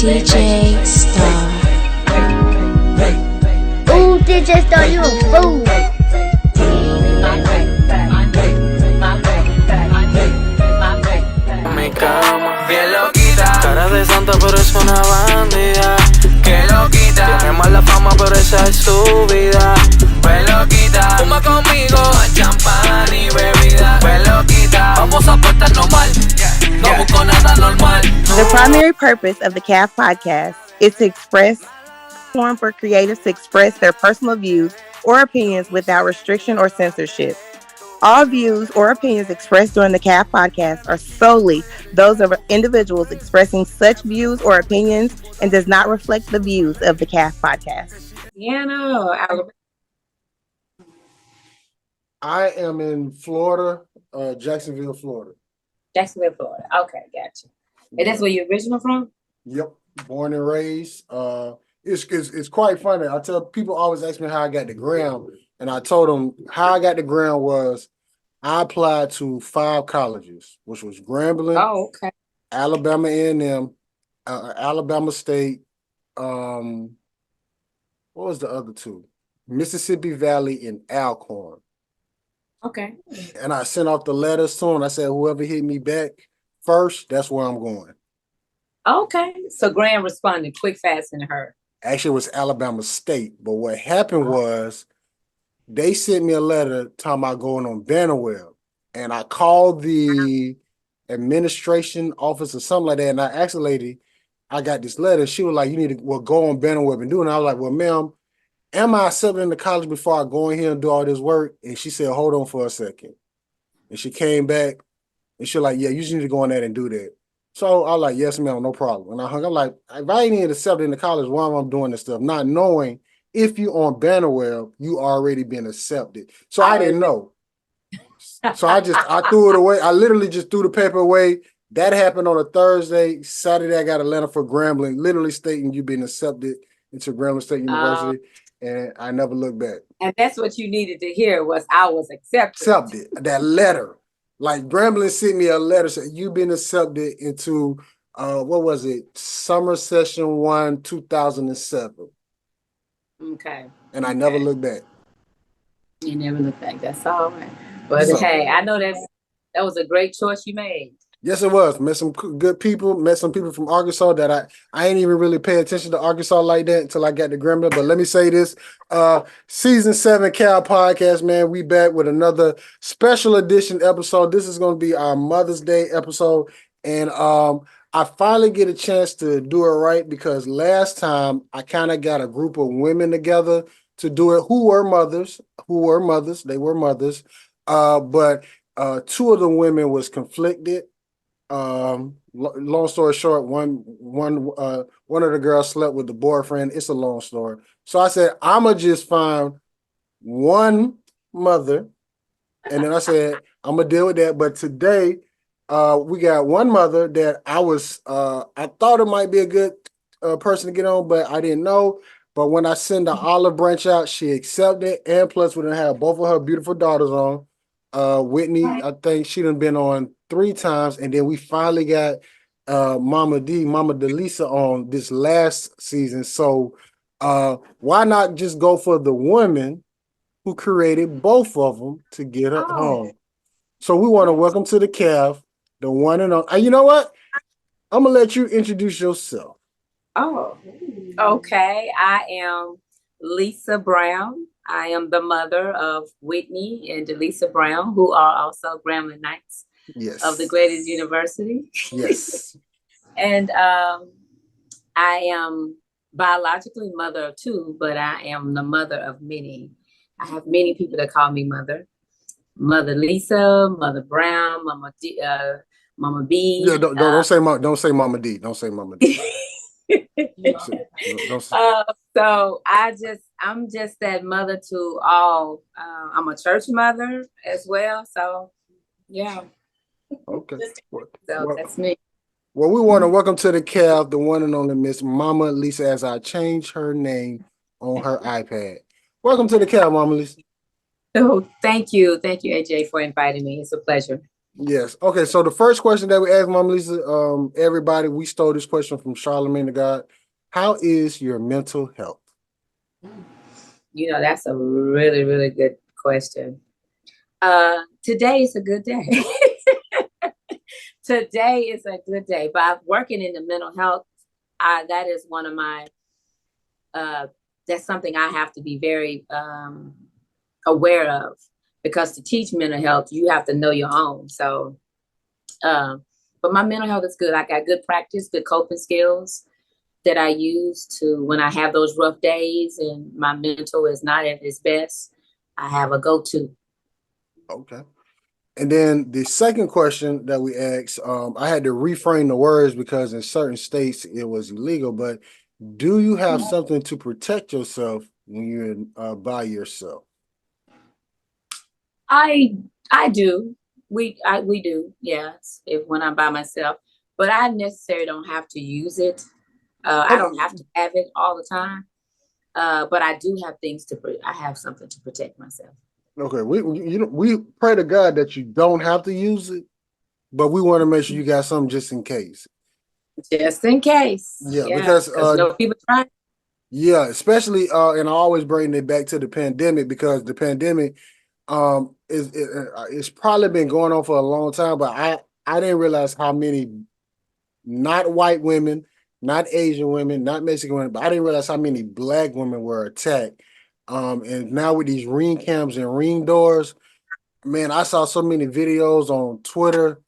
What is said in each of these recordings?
LLDJSTAR. Ooh, DJ Star, you a fool. Mi cama, bien loquita. Cara de santa, pero es una bandida. Que loquita. Tiene mala fama, pero esa es su vida. Pues loquita. Fuma conmigo, champán y bebida. Pues loquita. Vamos a portarnos mal. No busco nada normal. The primary purpose of the CAF podcast is to express platform for creatives to express their personal views or opinions without restriction or censorship. All views or opinions expressed during the CAF podcast are solely those of individuals expressing such views or opinions and does not reflect the views of the CAF podcast. I am in Florida, Jacksonville, Florida. Jacksonville, Florida. Okay, gotcha. And that's where you're original from? Yep, born and raised. It's quite funny. I tell people always ask me how I got the gram, and I told them how I got the gram was I applied to 5 colleges, which was Grambling, okay. Alabama A&M, Alabama State. What was the other 2? Mississippi Valley and Alcorn. Okay. And I sent off the letters to them. I said, whoever hit me back first, that's where I'm going. Okay. So Graham responded quick, fast, and hurt. Actually, it was Alabama State. But what happened was they sent me a letter talking about going on Bannerwell. And I called the administration office or something like that. And I asked the lady, I got this letter. She was like, you need to go on Bannerwell and do it. And I was like, well, ma'am, am I accepted into college before I go in here and do all this work? And she said, hold on for a second. And she came back and she was like, yeah, you just need to go in there and do that. So I was like, yes, ma'am, no problem. And I hung up like, if I ain't even accepted into college, why am I doing this stuff? Not knowing if you on Bannerwell, you already been accepted. So I didn't know. So I threw it away. I literally just threw the paper away. That happened on a Thursday. Saturday, I got a letter for Grambling, literally stating you've been accepted into Grambling State University. And I never looked back. And that's what you needed to hear was I was accepted. Accepted. That letter. Like Grambling sent me a letter saying you've been accepted into what was it? Summer session 1, 2007. Okay. And I never looked back. You never looked back. That's all right. But hey, I know that was a great choice you made. Yes, it was. Met some good people. Met some people from Arkansas that I ain't even really pay attention to Arkansas like that until I got to Grambling. But let me say this. Season 7 Cal Podcast, man. We back with another special edition episode. This is going to be our Mother's Day episode. And I finally get a chance to do it right because last time I kind of got a group of women together to do it who were mothers. They were mothers. But 2 of the women was conflicted. Long story short, one of the girls slept with the boyfriend. It's a long story. So I said, I'ma just find one mother, and then I said, I'm gonna deal with that. But today, we got one mother that I thought it might be a good person to get on, but I didn't know. But when I send the olive branch out, she accepted, and plus we're gonna have both of her beautiful daughters on. Whitney, I think she done been on 3 times, and then we finally got Mama Delisa on this last season. So why not just go for the woman who created both of them to get her home? So we want to welcome to the CAF, the one and only. You know what? I'm gonna let you introduce yourself. Oh, okay. I am Lisa Brown. I am the mother of Whitney and Delisa Brown, who are also Grambling Knights of the greatest university. Yes. And I am biologically mother of 2, but I am the mother of many. I have many people that call me mother. Mother Lisa, Mother Brown, Mama B. Yeah, don't say Mama D. Don't say Mama D. So I'm just that mother to all. I'm a church mother as well. So yeah. Okay. That's me. Well, we want to welcome to the CAF, the one and only Miss Mama Lisa, as I change her name on her iPad. Welcome to the CAF, Mama Lisa. Oh, thank you, AJ, for inviting me. It's a pleasure. Yes. Okay. So the first question that we asked Mama Lisa, everybody, we stole this question from Charlemagne the God. How is your mental health? You know, that's a really, really good question. Today is a good day. Today is a good day. By working in the mental health, that is one of my, that's something I have to be very aware of, because to teach mental health, you have to know your own. So, but my mental health is good. I got good practice, good coping skills that I use to when I have those rough days and my mental is not at its best. I have a go-to. Okay. And then the second question that we asked, I had to reframe the words because in certain states it was illegal, but do you have something to protect yourself when you're by yourself? I do. We do. Yes, if when I'm by myself, but I necessarily don't have to use it. I don't have to have it all the time. But I do have things I have something to protect myself. Okay, we pray to God that you don't have to use it, but we want to make sure you got something just in case. Just in case. Yeah, because no people try. Yeah, especially and I always bring it back to the pandemic because the pandemic it's probably been going on for a long time, but I didn't realize how many not white women, not Asian women, not Mexican women, but I didn't realize how many black women were attacked. And now with these ring cams and ring doors, man, I saw so many videos on Twitter.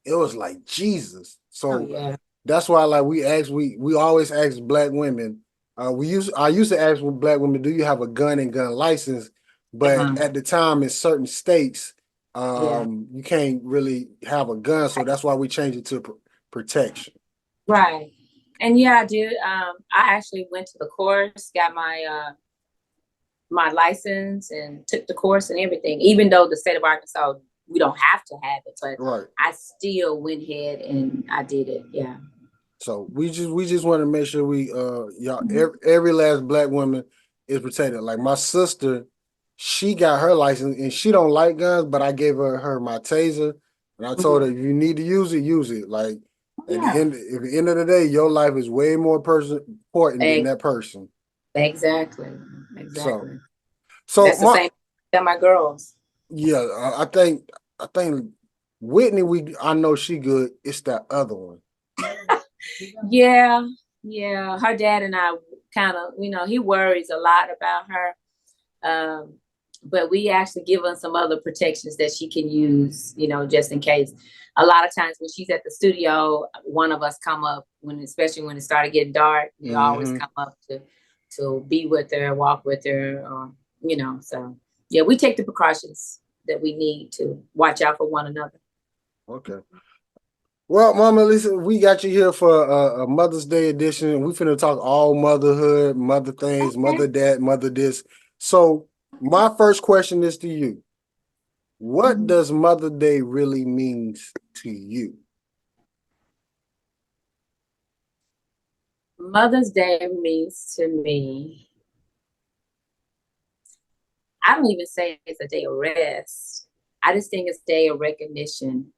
It was like Jesus. So that's why like we always ask black women. I used to ask black women, do you have a gun and gun license? But at the time in certain states, you can't really have a gun. So that's why we changed it to protection. Right. And yeah, I did. I actually went to the course, got my my license and took the course and everything, even though the state of Arkansas, we don't have to have it, but I still went ahead and I did it. Yeah. So we just want to make sure we y'all every last black woman is protected. Like my sister, she got her license and she don't like guns, but I gave her my taser and I told her if you need to use it, use it. Like at the end of the day, your life is way more important than that person. Exactly. So that's the same that my girls. Yeah, I think Whitney, I know she good. It's that other one. Yeah. Her dad and I kind of, he worries a lot about her. But we actually give her some other protections that she can use, just in case. A lot of times when she's at the studio, one of us come up especially when it started getting dark, we always come up to be with her, walk with her, so yeah, we take the precautions that we need to watch out for one another. Okay. Well, Mama Lisa, we got you here for a Mother's Day edition. We finna talk all motherhood, mother things, mother that, mother this. So my first question is to you. What does Mother Day really mean to you? Mother's Day means to me, I don't even say it's a day of rest. I just think it's a day of recognition.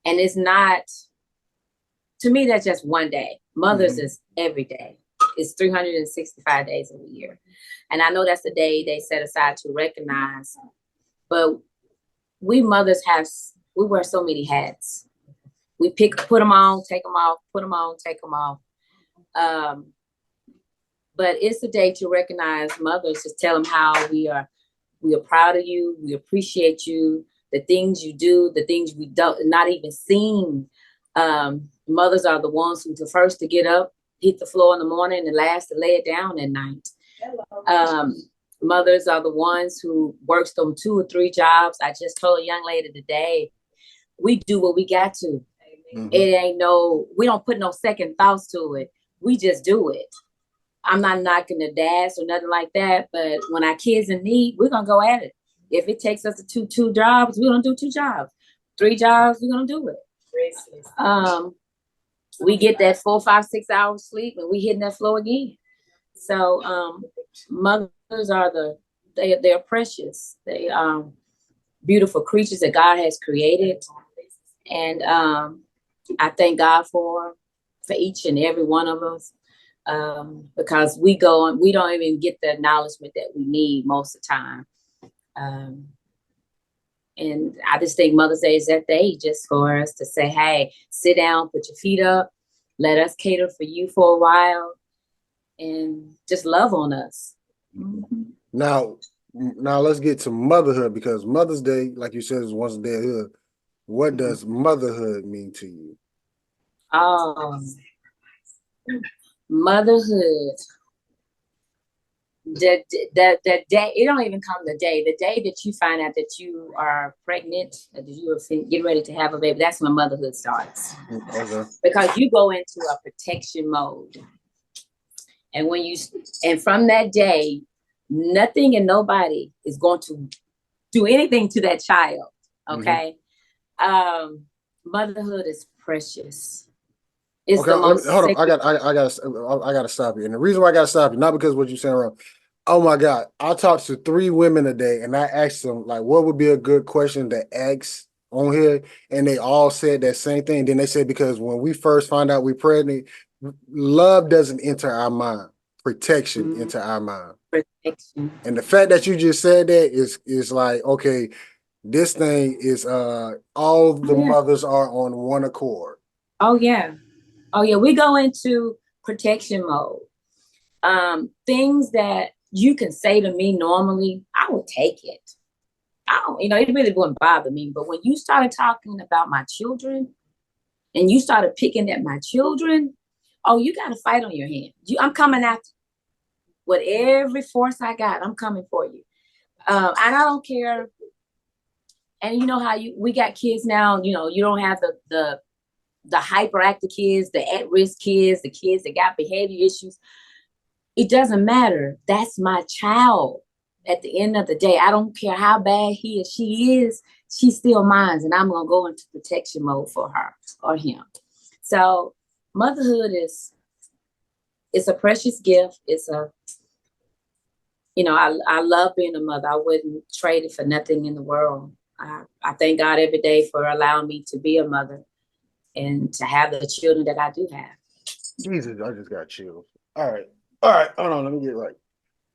And it's not, to me, that's just one day. Mother's is every day. It's 365 days of the year. And I know that's the day they set aside to recognize. But we mothers we wear so many hats. We put them on, take them off, put them on, take them off. But it's a day to recognize mothers, to tell them how we are proud of you. We appreciate you, the things you do, the things we don't, not even seen. Mothers are the ones who's the first to get up, hit the floor in the morning, and the last to lay it down at night. Mothers are the ones who works them 2 or 3 jobs. I just told a young lady today, we do what we got to. It ain't we don't put no second thoughts to it. We just do it. I'm not knocking the dads or nothing like that, but when our kids in need, we're gonna go at it. If it takes us to do 2 jobs, we're gonna do 2 jobs. 3 jobs, we're gonna do it. We get that 4, 5, 6 hours sleep and we hitting that floor again. So mothers are they're precious. They beautiful creatures that God has created. And I thank God for each and every one of us, because we don't even get the acknowledgement that we need most of the time. And I just think Mother's Day is that day just for us to say, hey, sit down, put your feet up, let us cater for you for a while, and just love on us. Mm-hmm. Now let's get to motherhood, because Mother's Day, like you said, is once a day of hood. What does motherhood mean to you? Motherhood. That day, it don't even come the day that you find out that you are pregnant, that you are getting ready to have a baby. That's when motherhood starts. Okay. Because you go into a protection mode, and from that day, nothing and nobody is going to do anything to that child. Okay. Mm-hmm. Motherhood is precious. It's okay, the most hold on. I gotta stop you. And the reason why I gotta stop you, not because what you're saying wrong. Oh my God. I talked to 3 women today, and I asked them, like, what would be a good question to ask on here? And they all said that same thing. Then they said, because when we first find out we're pregnant, love doesn't enter our mind. Protection into our mind. Protection. And the fact that you just said that is like, okay, this thing is all the mothers are on one accord. Oh yeah. We go into protection mode. Things that you can say to me normally, I would take it. It really wouldn't bother me. But when you started talking about my children and you started picking at my children, you got a fight on your hands. I'm coming after with every force I got. I'm coming for you. And I don't care. And you know how we got kids now, you don't have the hyperactive kids, the at-risk kids, the kids that got behavior issues. It doesn't matter. That's my child. At the end of the day, I don't care how bad he or she is, she's still mine, and I'm going to go into protection mode for her or him. So motherhood it's a precious gift. It's I love being a mother. I wouldn't trade it for nothing in the world. I thank God every day for allowing me to be a mother and to have the children that I do have. Jesus, I just got chills. All right. Hold on, let me get right.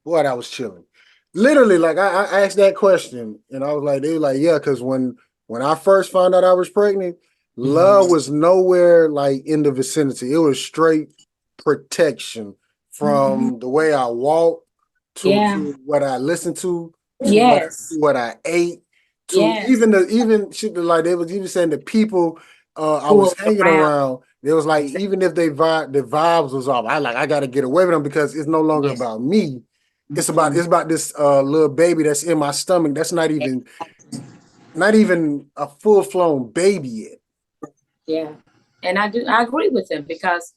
Boy, that was chilling. Literally, like I asked that question, and I was like, they were like, yeah, because when I first found out I was pregnant, love was nowhere like in the vicinity. It was straight protection from the way I walk to what I listened to what I ate, to even shit like they was even saying the people I was hanging around. It was like, even if the vibes was off, I got to get away with them, because it's no longer about me. It's about this little baby that's in my stomach. That's not even a full-flown baby yet. Yeah, and I agree with him, because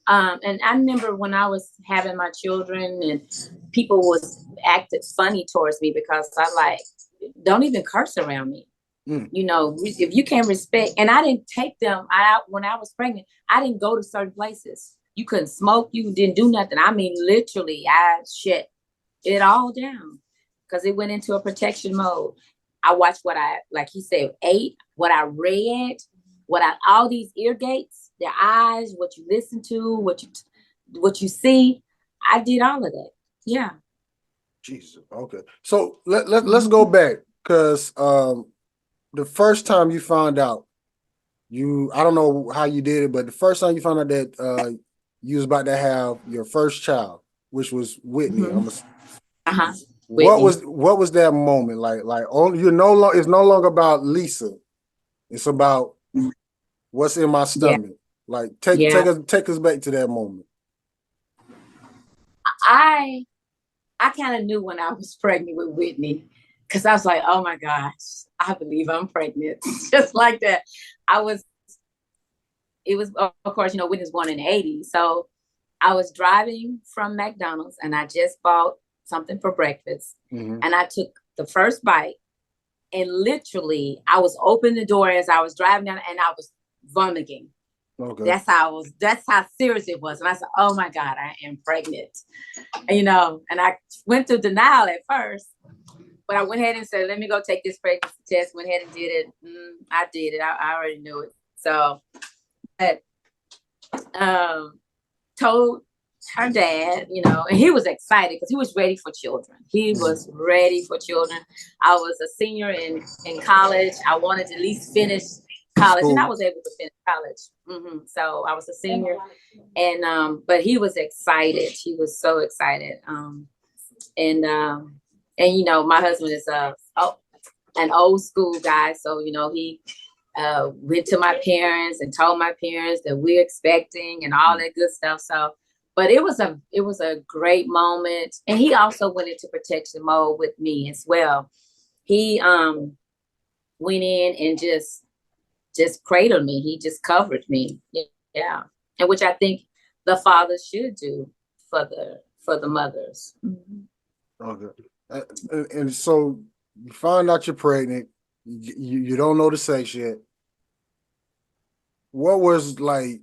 and I remember when I was having my children and people was acted funny towards me, because I don't even curse around me. If you can't respect, and I didn't take them out when I was pregnant. I didn't go to certain places. You couldn't smoke. You didn't do nothing. I mean, literally, I shut it all down, because it went into a protection mode. I watched what like he said, ate, what I read, all these ear gates, their eyes, what you listen to, what you see. I did all of that. Yeah. Jesus. Okay. So let's go back, because the first time you found out, I don't know how you did it, but the first time you found out that you was about to have your first child, which was Whitney. What was that moment like? It's no longer about Lisa. It's about what's in my stomach. Yeah. Like take us back to that moment. I kind of knew when I was pregnant with Whitney, because I was like, oh my gosh, I believe I'm pregnant. Just like that. It was, of course, Whitney's born in the 80s. So I was driving from McDonald's, and I just bought something for breakfast. And I took the first bite, and literally I was opening the door as I was driving down, and I was vomiting. Okay. That's how serious it was. And I said, oh my God, I am pregnant. And I went through denial at first, I went ahead and said, let me go take this pregnancy test. Went ahead and did it. I did it. I already knew it. So, but, told her dad, you know, and he was excited because he was ready for children. He was ready for children. I was a senior in college. I wanted to at least finish college, and I was able to finish college. So I was a senior, and but he was excited. He was so excited. And you know, my husband is an old school guy, so you know he went to my parents and told my parents that we're expecting and all that good stuff. So, but it was a great moment, and he also went into protection mode with me as well. He went in and just cradled me. He just covered me, yeah, and which I think the fathers should do for the mothers. Okay, and so you find out you're pregnant. You don't know the sex yet. What was like?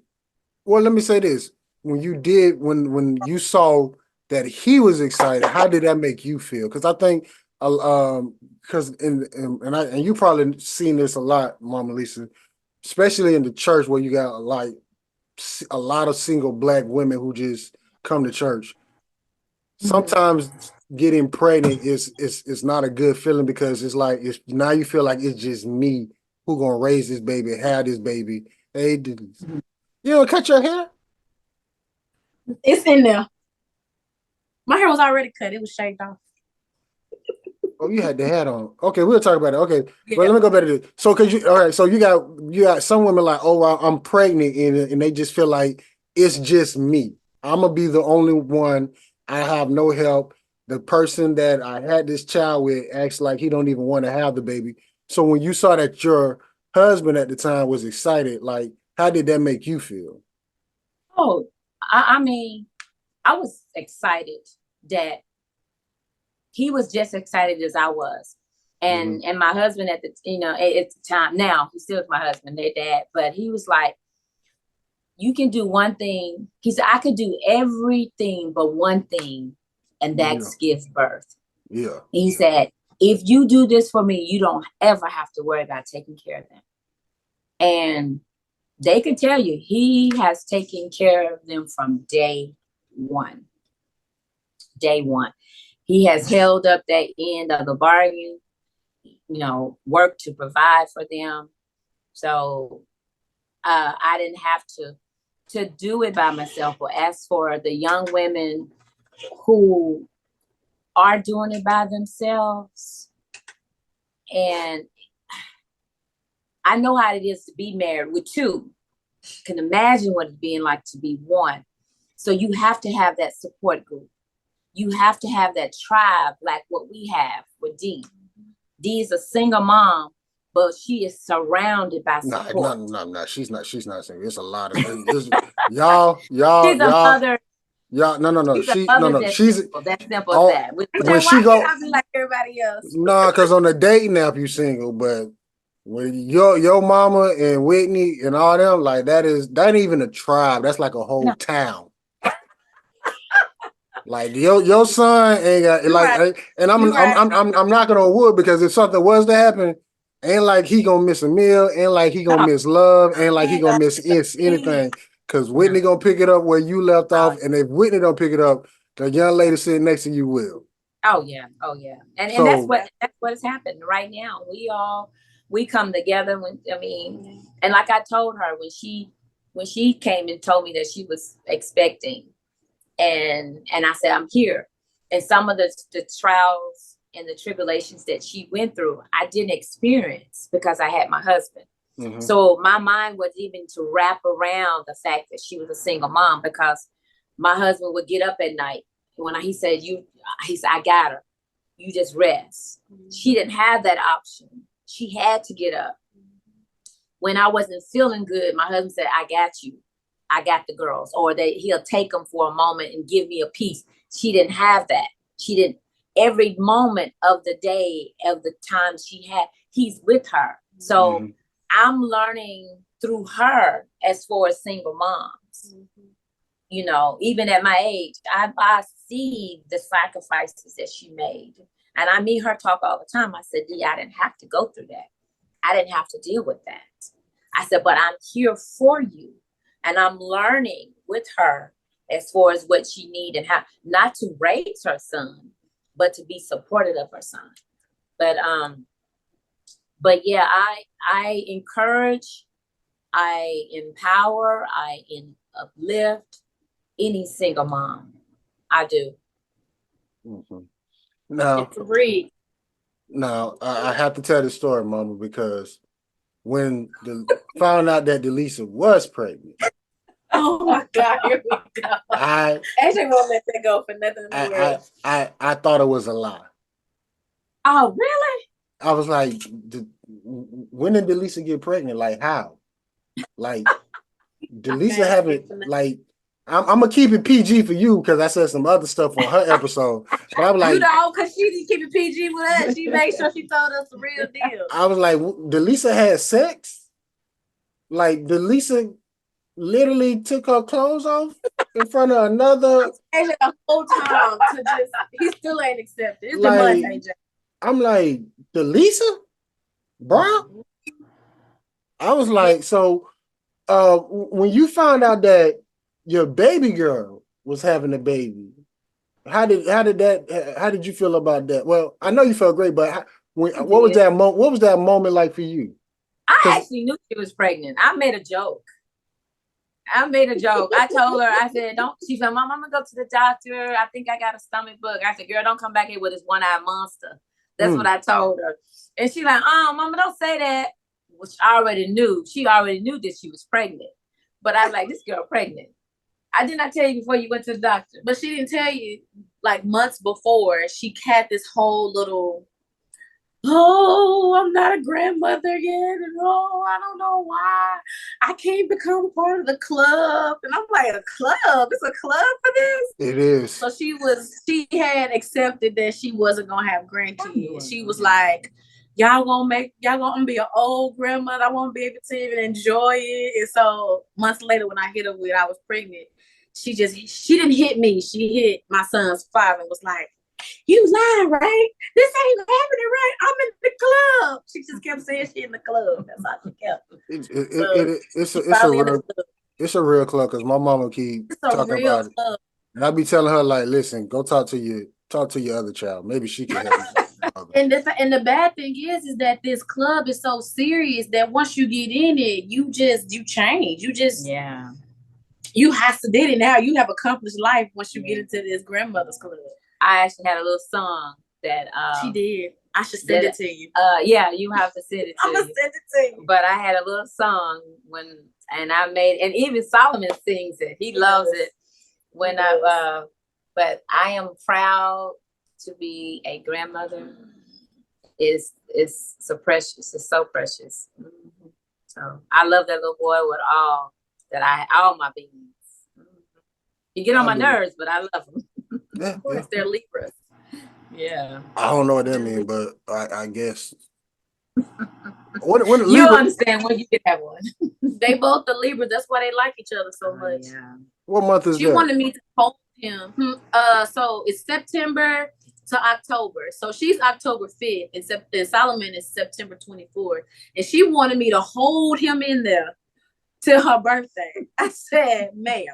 Well, let me say this: when you saw that he was excited, how did that make you feel? Because I think, because and you probably seen this a lot, Mama Lisa, especially in the church where you got like a lot of single Black women who just come to church. Sometimes getting pregnant is not a good feeling because it's like now you feel like it's just me who gonna raise this baby, have this baby. Hey, you don't cut your hair? It's in there. My hair was already cut. It was shaved off. Oh, you had the hat on. Okay, we'll talk about it. Okay, yeah. But let me go back to this. So, so you got some women like, oh, I'm pregnant, and they just feel like it's just me. I'm gonna be the only one. I have no help. The person that I had this child with acts like he don't even want to have the baby. So when you saw that your husband at the time was excited, like, how did that make you feel? Oh, I mean, I was excited that he was just excited as I was. And my husband at the time, now he still is my husband, their dad, but he was like, you can do one thing. He said, I could do everything but one thing, and that's give birth. Yeah. He said, if you do this for me, you don't ever have to worry about taking care of them. And they can tell you, he has taken care of them from day one. Day one. He has held up that end of the bargain, worked to provide for them. So I didn't have to do it by myself. But as for the young women who are doing it by themselves, and I know how it is to be married with two. Can imagine what it's being like to be one. So you have to have that support group. You have to have that tribe like what we have with Dee. Dee is a single mom, but she is surrounded by support. No. She's not single. It's a lot of y'all. She's a mother. Y'all, no. She's simple. That's simple as that. When she go, I be like everybody else. No, because on the dating app you single, but when your mama and Whitney and all them, like that ain't even a tribe. That's like a whole town. Like your son ain't got right. And I'm knocking on wood because if something was to happen, ain't like he gonna miss a meal, ain't like he gonna miss love, ain't like he gonna miss anything. Cause Whitney gonna pick it up where you left off, and if Whitney don't pick it up, the young lady sitting next to you will. Oh yeah, and that's what has happened right now. We come together and like I told her when she came and told me that she was expecting. And I said, I'm here. And some of the trials and the tribulations that she went through, I didn't experience because I had my husband. Mm-hmm. So my mind was even to wrap around the fact that she was a single mom because my husband would get up at night. When he said, I got her. You just rest. Mm-hmm. She didn't have that option. She had to get up. When I wasn't feeling good, my husband said, I got you. I got the girls, or that he'll take them for a moment and give me a piece. She didn't have that. She didn't. Every moment of the day, of the time she had, he's with her. So I'm learning through her as far as single moms. Mm-hmm. Even at my age, I see the sacrifices that she made. And I meet her talk all the time. I said, D, I didn't have to go through that. I didn't have to deal with that. I said, but I'm here for you. And I'm learning with her as far as what she needs and how not to raise her son, but to be supportive of her son. But yeah, I encourage, I empower, I uplift any single mom. I do. Mm-hmm. Now, It's a breed. now I have to tell the story, Mama, because when found out that Delisa was pregnant, Oh my God, here we go. I Actually won't let that go for nothing in the world. I thought it was a lie. Oh, really? I was like, when did Delisa get pregnant? Like how? Like Delisa haven't like. I'm gonna keep it PG for you because I said some other stuff on her episode. But I'm like, you know, because she didn't keep it PG with us. She made sure she told us the real deal. I was like, Delisa had sex. Like Delisa literally took her clothes off in front of another. AJ the whole time to just, he still ain't accepted. It's Like, the month, AJ. I'm like, Delisa, bro. I was like, so when you found out that your baby girl was having a baby, how did you feel about that? Well, I know you felt great, but what was that moment like for you? I actually knew she was pregnant. I made a joke. I told her, I said, don't, she said, Mom, I'm gonna go to the doctor. I think I got a stomach bug. I said, girl, don't come back here with this one-eyed monster. That's what I told her. And she like, Mama, don't say that. Which I already knew. She already knew that she was pregnant. But I was like, this girl pregnant. I did not tell you before you went to the doctor. But she didn't tell you, like months before, she had this whole little, oh, I'm not a grandmother yet. And oh, I don't know why. I can't become a part of the club. And I'm like, a club? It's a club for this? It is. So she had accepted that she wasn't going to have grandkids. She was like, y'all gonna be an old grandmother. I won't be able to even enjoy it. And so months later, when I hit her with I was pregnant, she didn't hit me. She hit my son's father and was like, you lying, right? This ain't happening, right? I'm in the club. She just kept saying she in the club. That's how she kept. It's a real club because my mama keep talking about it. And I be telling her, like, listen, go talk to your other child. Maybe she can help you. And the bad thing is that this club is so serious that once you get in it, you change. You have to did it now. You have accomplished life once you get into this grandmother's club. I actually had a little song that she did. I should send it to you. Yeah, you have to send it to I'm gonna send it to you. But I had a little song and even Solomon sings it. He loves it but I am proud to be a grandmother. It's so precious. It's so precious. Mm-hmm. So I love that little boy with all my beings. Mm-hmm. You get on my nerves, but I love them. Yeah, of course, they're Libras. Yeah. I don't know what that means, but I guess. You'll understand when you get that one. They both the Libras. That's why they like each other so much. Yeah. What month is that? She wanted me to hold him. So it's September to October. So she's October 5th, and Solomon is September 24th. And she wanted me to hold him in there till her birthday. I said, ma'am,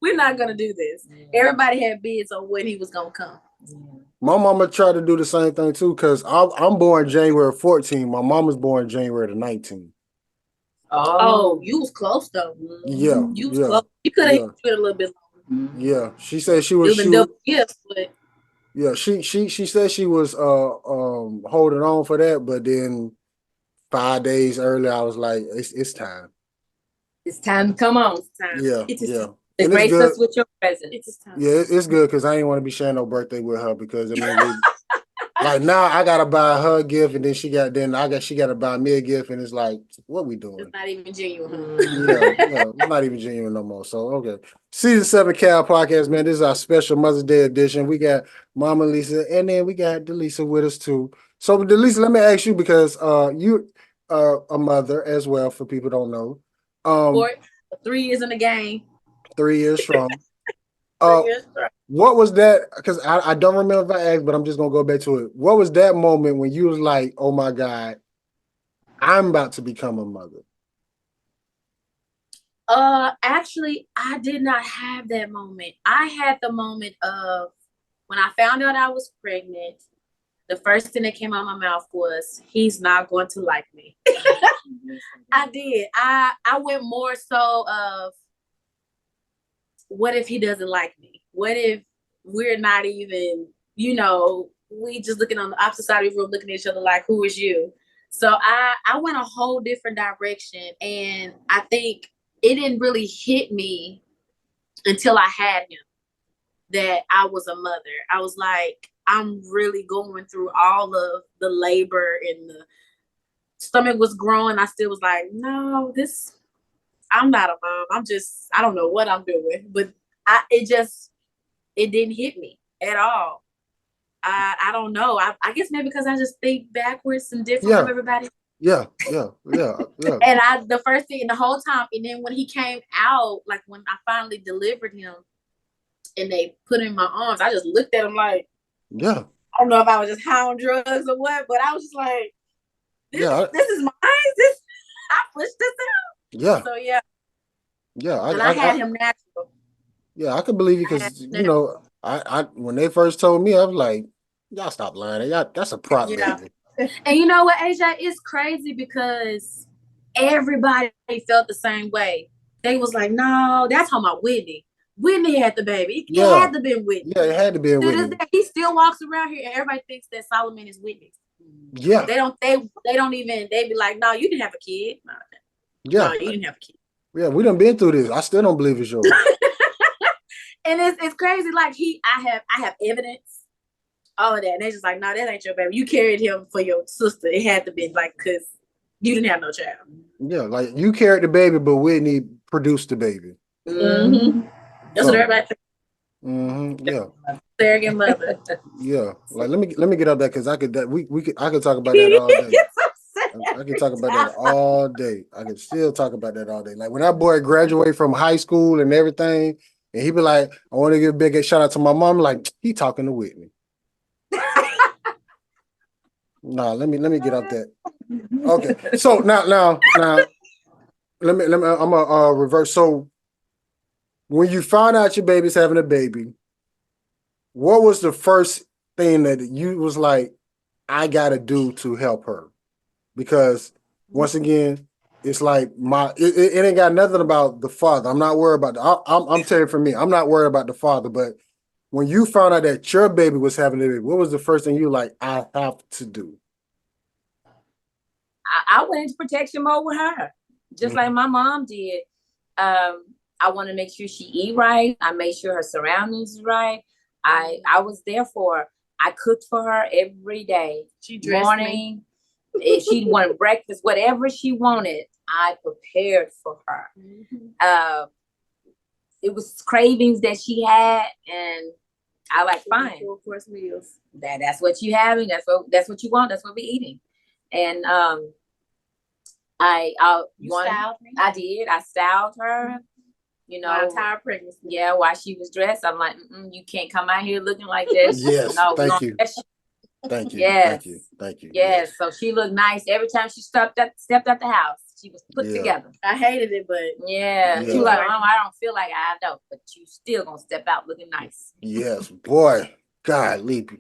we're not gonna do this. Yeah. Everybody had bids on when he was gonna come. Yeah. My mama tried to do the same thing too, because I'm born January 14th. My mama's born January the 19th. Oh, you was close though. Yeah, you was close. You could have hit it a little bit longer. Yeah, she said she was. Yeah, she said she was holding on for that, but then 5 days earlier, I was like, it's time. It's time to come on. It's time. Yeah, yeah. To grace us with your presence. It's time. Yeah, it's good because I didn't want to be sharing no birthday with her because I mean, like now I gotta buy her a gift and then she got to buy me a gift and it's like, what we doing? It's not even genuine. Yeah, it's not even genuine no more. So okay, season 7 Cal Podcast, man. This is our special Mother's Day edition. We got Mama Lisa and then we got Delisa with us too. So Delisa, let me ask you because you are a mother as well. For people who don't know, 3 years in the game. 3 years strong. What was that? Because I don't remember if I asked, but I'm just gonna go back to it. What was that moment when you was like, "Oh my God, I'm about to become a mother"? Actually, I did not have that moment. I had the moment of when I found out I was pregnant. The first thing that came out of my mouth was, "He's not going to like me." I did. I went more so of, what if he doesn't like me? What if we're not even, we just looking on the opposite side of the room, looking at each other like, who is you? So I went a whole different direction. And I think it didn't really hit me until I had him that I was a mother. I was like, I'm really going through all of the labor, and the stomach was growing. I still was like, no, I'm not a mom. I don't know what I'm doing, but it didn't hit me at all. I don't know. I guess maybe because I just think backwards and different from everybody. Yeah. And the first thing the whole time, and then when he came out, like when I finally delivered him and they put him in my arms, I just looked at him like, yeah. I don't know if I was just high on drugs or what, but I was just like, this is mine. I pushed this out. Yeah. So yeah. Yeah. And I had him natural. Yeah, I could believe you because I when they first told me, I was like, y'all stop lying. That's a prop baby. And you know what, AJ, it's crazy because everybody felt the same way. They was like, no, that's talking about Whitney. Whitney had the baby. It had to be Whitney. Yeah, it had to be Whitney. He still walks around here and everybody thinks that Solomon is Whitney. Yeah. They don't even, they be like, no, you didn't have a kid. No, you didn't have a kid. Yeah, we done been through this. I still don't believe it's yours. And it's crazy. Like I have evidence, all of that. And they're just like, no, that ain't your baby. You carried him for your sister. It had to be like, because you didn't have no child. Yeah, like you carried the baby, but Whitney produced the baby. Mm-hmm. That's what everybody thinks. Mm-hmm. Yeah. Surrogate mother. Yeah. Like let me get up there because I could talk about that all day. I can talk about that all day. I can still talk about that all day. Like when that boy graduated from high school and everything, and he be like, I want to give a big shout out to my mom. Like, he talking to Whitney. Nah, let me get up that. Okay. So now let me I'm gonna reverse. So when you found out your baby's having a baby, what was the first thing that you was like, I gotta do to help her? Because once again, it's like it ain't got nothing about the father. I'm not worried about I'm telling you for me, I'm not worried about the father. But when you found out that your baby was having a baby, what was the first thing you like, I have to do? I went into protection mode with her, just like my mom did. I want to make sure she eat right. I made sure her surroundings is right. I was there for her. I cooked for her every day. She dressed me. If she wanted breakfast, whatever she wanted, I prepared for her. Mm-hmm. It was cravings that she had, and I like, fine. 4 course meals. That's what you having. That's what you want. That's what we're eating. And styled me? I did. I styled her. You know, my entire pregnancy. Yeah, while she was dressed, I'm like, you can't come out here looking like this. Yes, no, thank you. Thank you. Yes. Thank you. Yes. So she looked nice every time she stepped out the house. She was put together. I hated it, but she was like, Mom, I don't feel like I know, but you still gonna step out looking nice. Yes, boy. God, leap.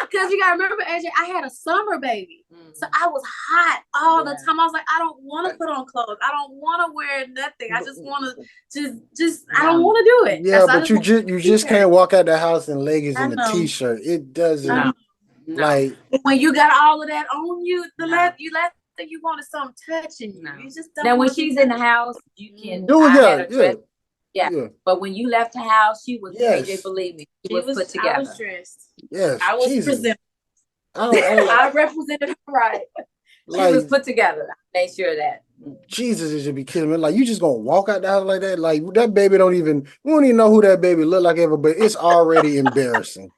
Because you gotta remember, AJ, I had a summer baby. So I was hot all the time. I was like, I don't want to put on clothes. I don't want to wear nothing. I just want to just I don't want to do it. Yeah, but you just can't walk out the house in leggings and a t-shirt. It doesn't like when you got all of that on you, the last thing you want is something touching you. You just don't. Now when she's in the house, you can Yeah. But when you left the house, she was AJ, believe me, she was put together. I was dressed. Yes. I was presented. I represented her right. She was put together. I made sure of that. Jesus, it should be kidding me. Like, you just gonna walk out the house like that? Like, that baby we don't even know who that baby look like ever, but it's already embarrassing.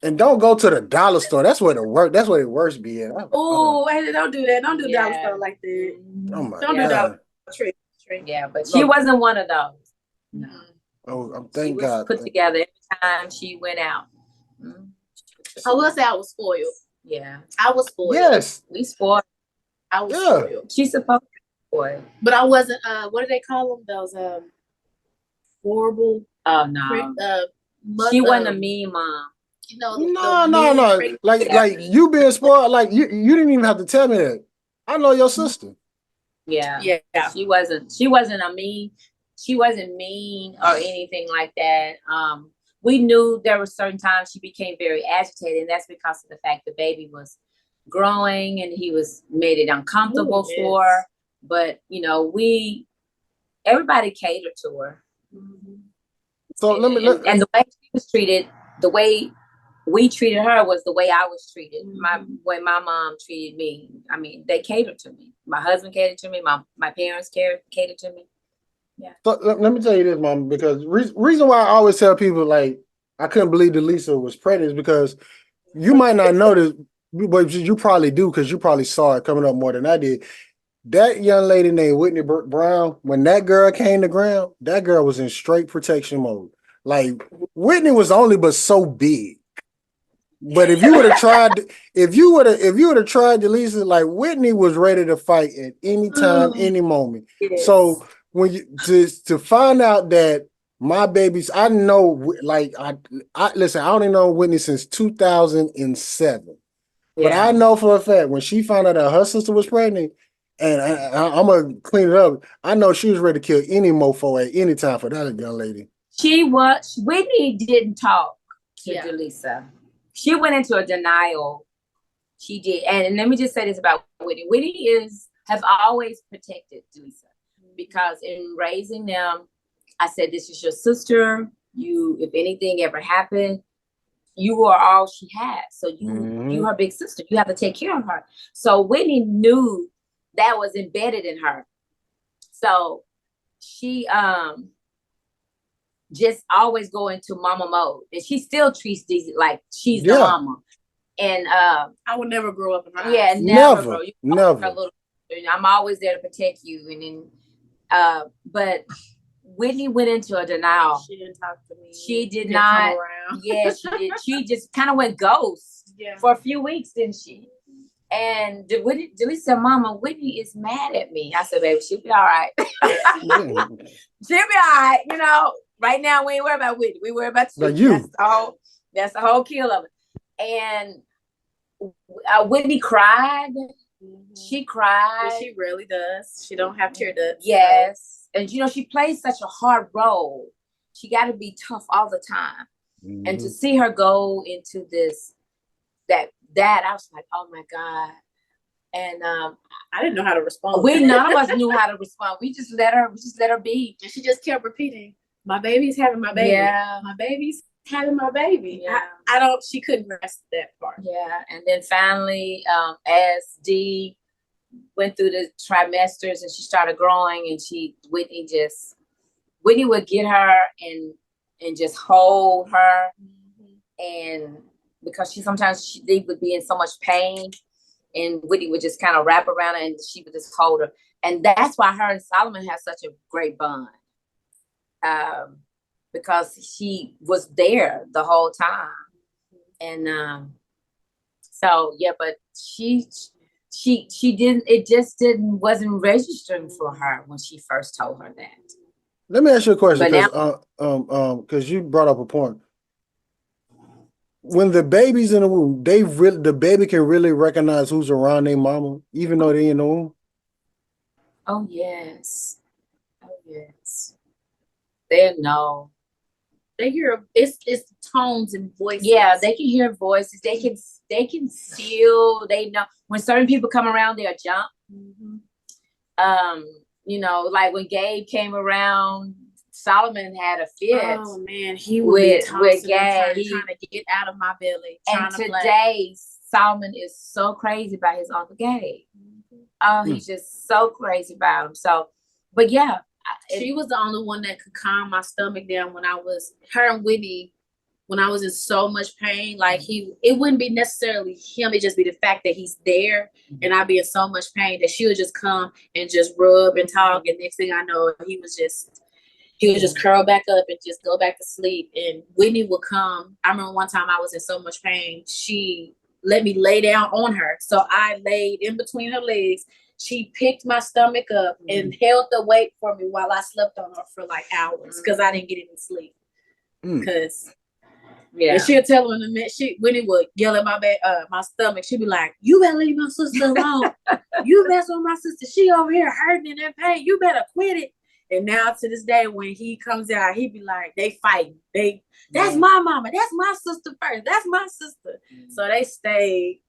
And don't go to the dollar store. That's where the worst be at. Oh, don't do that. Don't do dollar store like that. Oh my don't do dollar tree. ministry. Yeah, but she wasn't one of those. No. Oh, She thank was God. put together every time she went out. I will say I was spoiled. Yeah. I was spoiled. Yes. We spoiled. I was spoiled. She's supposed to be spoiled. But I wasn't, what do they call them? Those horrible. Oh, no. She wasn't a mean mom. You know, No. Like you being spoiled, like you didn't even have to tell me that. I know your sister. Yeah. She wasn't mean or anything like that. We knew there were certain times she became very agitated, and that's because of the fact the baby was growing and he made it uncomfortable for her. But everybody catered to her. So and the way she was treated, the way we treated her was the way I was treated. Way my mom treated me. I mean, they catered to me. My husband catered to me. My parents catered to me. Yeah. So let me tell you this, Mom, because reason why I always tell people like I couldn't believe Delisa was pregnant is because you might not know this, but you probably do because you probably saw it coming up more than I did. That young lady named Whitney Brown, when that girl came to ground, that girl was in straight protection mode. Like Whitney was only but so big. But if you would have tried, if you would have tried Delisa, like Whitney was ready to fight at any time, any moment. Yes. So when you to find out that my babies, I know, like I listen, I only know Whitney since 2007, but I know for a fact when she found out that her sister was pregnant, and I'm gonna clean it up. I know she was ready to kill any mofo at any time for that young lady. Whitney didn't talk to Delisa. She went into a denial. She did. And let me just say this about Whitney. Whitney has always protected Delisa because in raising them, I said, this is your sister. If anything ever happened, you are all she had. So you her big sister. You have to take care of her. So Whitney knew that was embedded in her. So she just always go into mama mode, and she still treats these like she's the mama. And I would never grow up in her. Yeah, never. Never. I'm always there to protect you. And then, but Whitney went into a denial. She didn't talk to me. She did not. Come around. Yeah, she did. She just kind of went ghost for a few weeks, didn't she? And Delisa said, Mama, Whitney is mad at me. I said, baby, she'll be all right. She'll be all right. Right now, we ain't worried about Whitney. We worry about you. That's the whole kill of it. And Whitney cried. She cried. She really does. She don't have tear ducts. Yes. So. And, she plays such a hard role. She got to be tough all the time. And to see her go into this, that I was like, oh, my God. And I didn't know how to respond. None of us knew how to respond. We just let her be. And she just kept repeating, my baby's having my baby. Yeah. My baby's having my baby. Yeah. She couldn't grasp that part. Yeah. And then finally, as Dee went through the trimesters and she started growing, and Whitney would get her and just hold her. And because Dee would be in so much pain, and Whitney would just kind of wrap around her and she would just hold her. And that's why her and Solomon have such a great bond. Because she was there the whole time. And but she wasn't registering for her when she first told her that. Let me ask you a question, because you brought up a point. When the baby's in the womb, the baby can really recognize who's around their mama, even though they in the womb. Oh yes. They know. They hear it's tones and voices. Yeah, they can hear voices. They can feel. They know when certain people come around, they'll jump. Like when Gabe came around, Solomon had a fit. Oh man, he would with Gabe trying to get out of my belly. And today, Solomon is so crazy about his Uncle Gabe. Oh, he's just so crazy about him. So, but yeah. She was the only one that could calm my stomach down when her and Whitney when I was in so much pain, like it wouldn't be necessarily him. It'd just be the fact that he's there and I'd be in so much pain that she would just come and just rub and talk. And next thing I know, he would just curl back up and just go back to sleep. And Whitney would come. I remember one time I was in so much pain. She let me lay down on her. So I laid in between her legs. She picked my stomach up and held the weight for me while I slept on her for like hours because I didn't get any sleep. Because and she'll tell her in a minute, Whitney would yell at my stomach. She'd be like, "You better leave my sister alone. You mess with my sister. She over here hurting and in pain. You better quit it." And now to this day, when he comes out, he be like, they fighting. That's my mama. That's my sister first. That's my sister. So they stay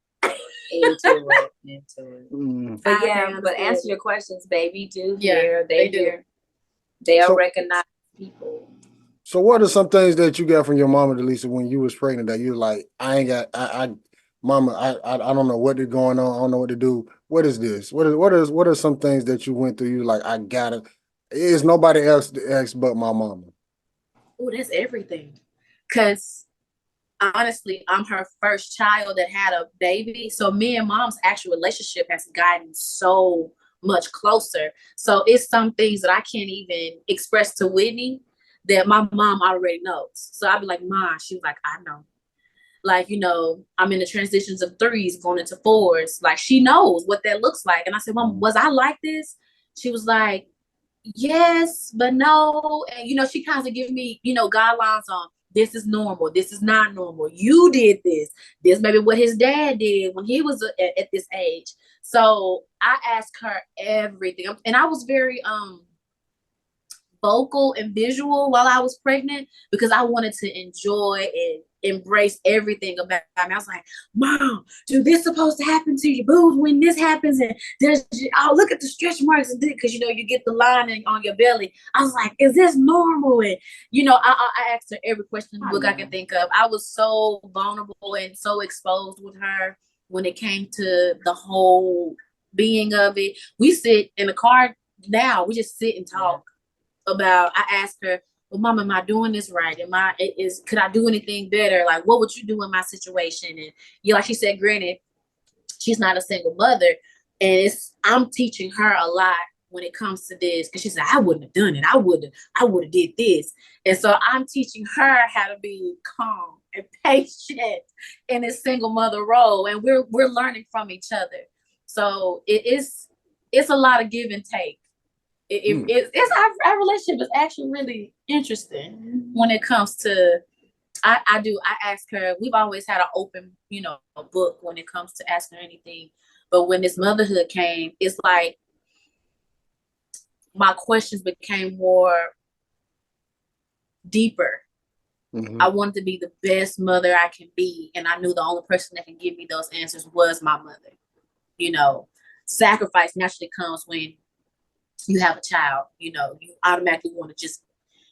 into it. But answer your questions, baby. Do they do. They'll recognize people. So what are some things that you got from your mama, Delisa, when you was pregnant that you like, mama, I don't know what is going on. I don't know what to do. What is this? What are some things that you went through? You like, I gotta, it's nobody else to ask but my mama. Oh, that's everything. Cause honestly, I'm her first child that had a baby. So me and mom's actual relationship has gotten so much closer. So it's some things that I can't even express to Whitney that my mom already knows. So I'd be like, "Ma," she was like, "I know." Like, I'm in the transitions of 3s going into 4s. Like, she knows what that looks like. And I said, "Mom, was I like this?" She was like, "Yes, but no." And, she kind of give me, guidelines on this is normal. This is not normal. You did this. This maybe what his dad did when he was at this age. So I asked her everything. And I was very, vocal and visual while I was pregnant because I wanted to enjoy and embrace everything about me. I was like, "Mom, do this supposed to happen to your boobs when this happens? And look at the stretch marks because you get the lining on your belly." I was like, "Is this normal?" And I asked her every question book I can think of. I was so vulnerable and so exposed with her when it came to the whole being of it. We sit in the car now. We just sit and talk. I asked her, "Well, Mom, am I doing this right? Could I do anything better? Like, what would you do in my situation?" And like she said, granted, she's not a single mother, and I'm teaching her a lot when it comes to this because she said, "I wouldn't have done it. I would have did this." And so I'm teaching her how to be calm and patient in this single mother role, and we're learning from each other. So it's a lot of give and take. It's our relationship is actually really interesting when it comes to I ask her. We've always had an open book when it comes to asking her anything, but when this motherhood came, it's like my questions became more deeper. I wanted to be the best mother I can be, and I knew the only person that can give me those answers was my mother. Sacrifice naturally comes when you have a child. You automatically want to just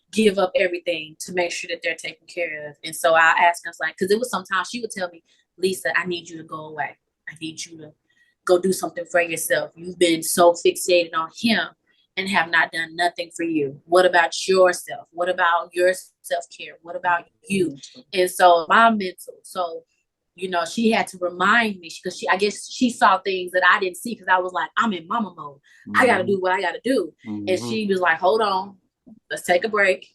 give up everything to make sure that they're taken care of. And so I asked her, because it was sometimes she would tell me, "Lisa, I need you to go away. I need you to go do something for yourself. You've been so fixated on him and have not done nothing for you. What about yourself? What about your self-care? What about you?" And so my mental, she had to remind me because I guess she saw things that I didn't see because I was like, I'm in mama mode. I got to do what I got to do. And she was like, "Hold on, let's take a break.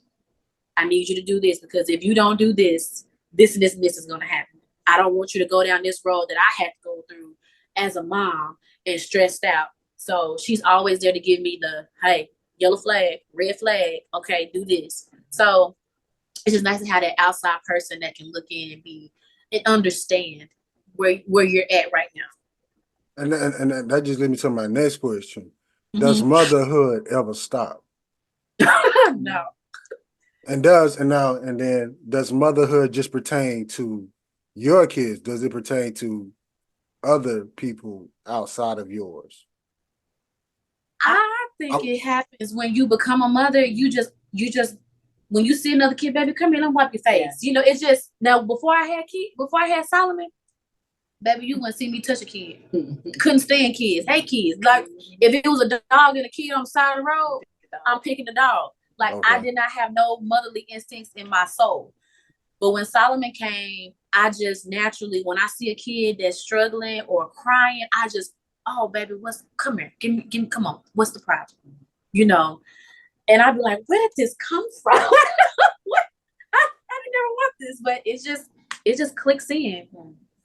I need you to do this because if you don't do this, this and this and this is going to happen. I don't want you to go down this road that I had to go through as a mom and stressed out." So she's always there to give me the, "Hey, yellow flag, red flag. Okay, do this." So it's just nice to have that outside person that can look in and understand where you're at right now. And that just leads me to my next question. Does motherhood ever stop? No. And then does motherhood just pertain to your kids? Does it pertain to other people outside of yours? I think it happens when you become a mother. You just when you see another kid, "Baby, come here, let me wipe your face." It's just now. Before I had Solomon, baby, you wouldn't see me touch a kid. Couldn't stand kids. Hate kids. Like if it was a dog and a kid on the side of the road, I'm picking the dog. Like I did not have no motherly instincts in my soul. But when Solomon came, I just naturally, when I see a kid that's struggling or crying, I just, oh baby, come here, give me, come on, what's the problem? You know, and I'd be like, where did this come from? What? I never want this, but it just clicks in.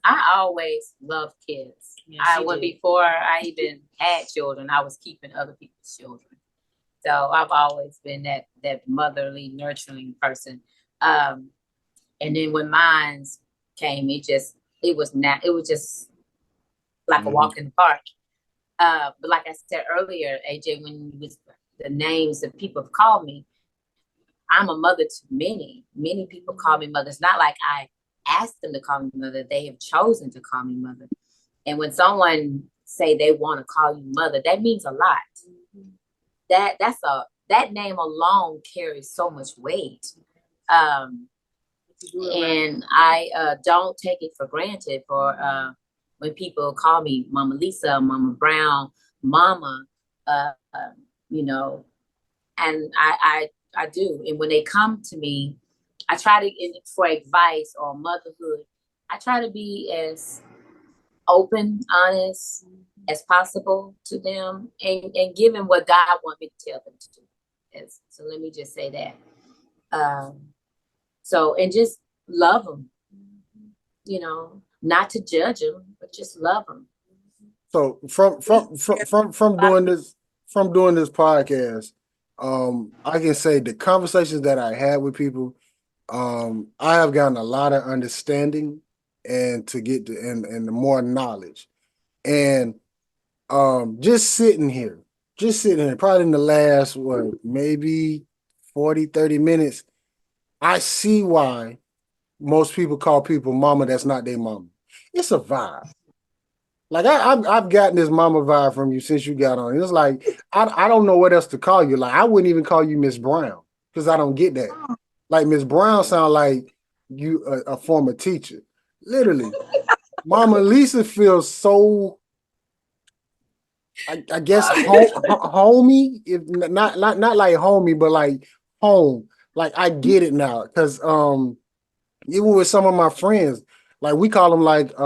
I always loved kids. Yeah, before I even had children, I was keeping other people's children. So I've always been that motherly, nurturing person. And then when mine came, it was just like a walk in the park. But like I said earlier, AJ, when you was the names that people have called me, I'm a mother to many. Many people call me mother. It's not like I asked them to call me mother. They have chosen to call me mother. And when someone say they want to call you mother, that means a lot. That name alone carries so much weight. And I don't take it for granted for when people call me Mama Lisa, Mama Brown, Mama, you know, and I do. And when they come to me, I try to, for advice or motherhood, I try to be as open, honest as possible to them and give them what God wants me to tell them to do. So let me just say that. And just love them, you know, not to judge them, but just love them. So from doing this podcast, I can say the conversations that I had with people, I have gotten a lot of understanding and to get and more knowledge. And just sitting here, probably in the last, maybe 40, 30 minutes, I see why most people call people mama that's not their mama. It's a vibe. Like I've gotten this mama vibe from you since you got on. It's like I don't know what else to call you. Like I wouldn't even call you Miss Brown because I don't get that. Like Miss Brown sound like you a former teacher. Literally, Mama Lisa feels so. I guess homey, if not like homie, but like home. Like I get it now because even with some of my friends, like we call them like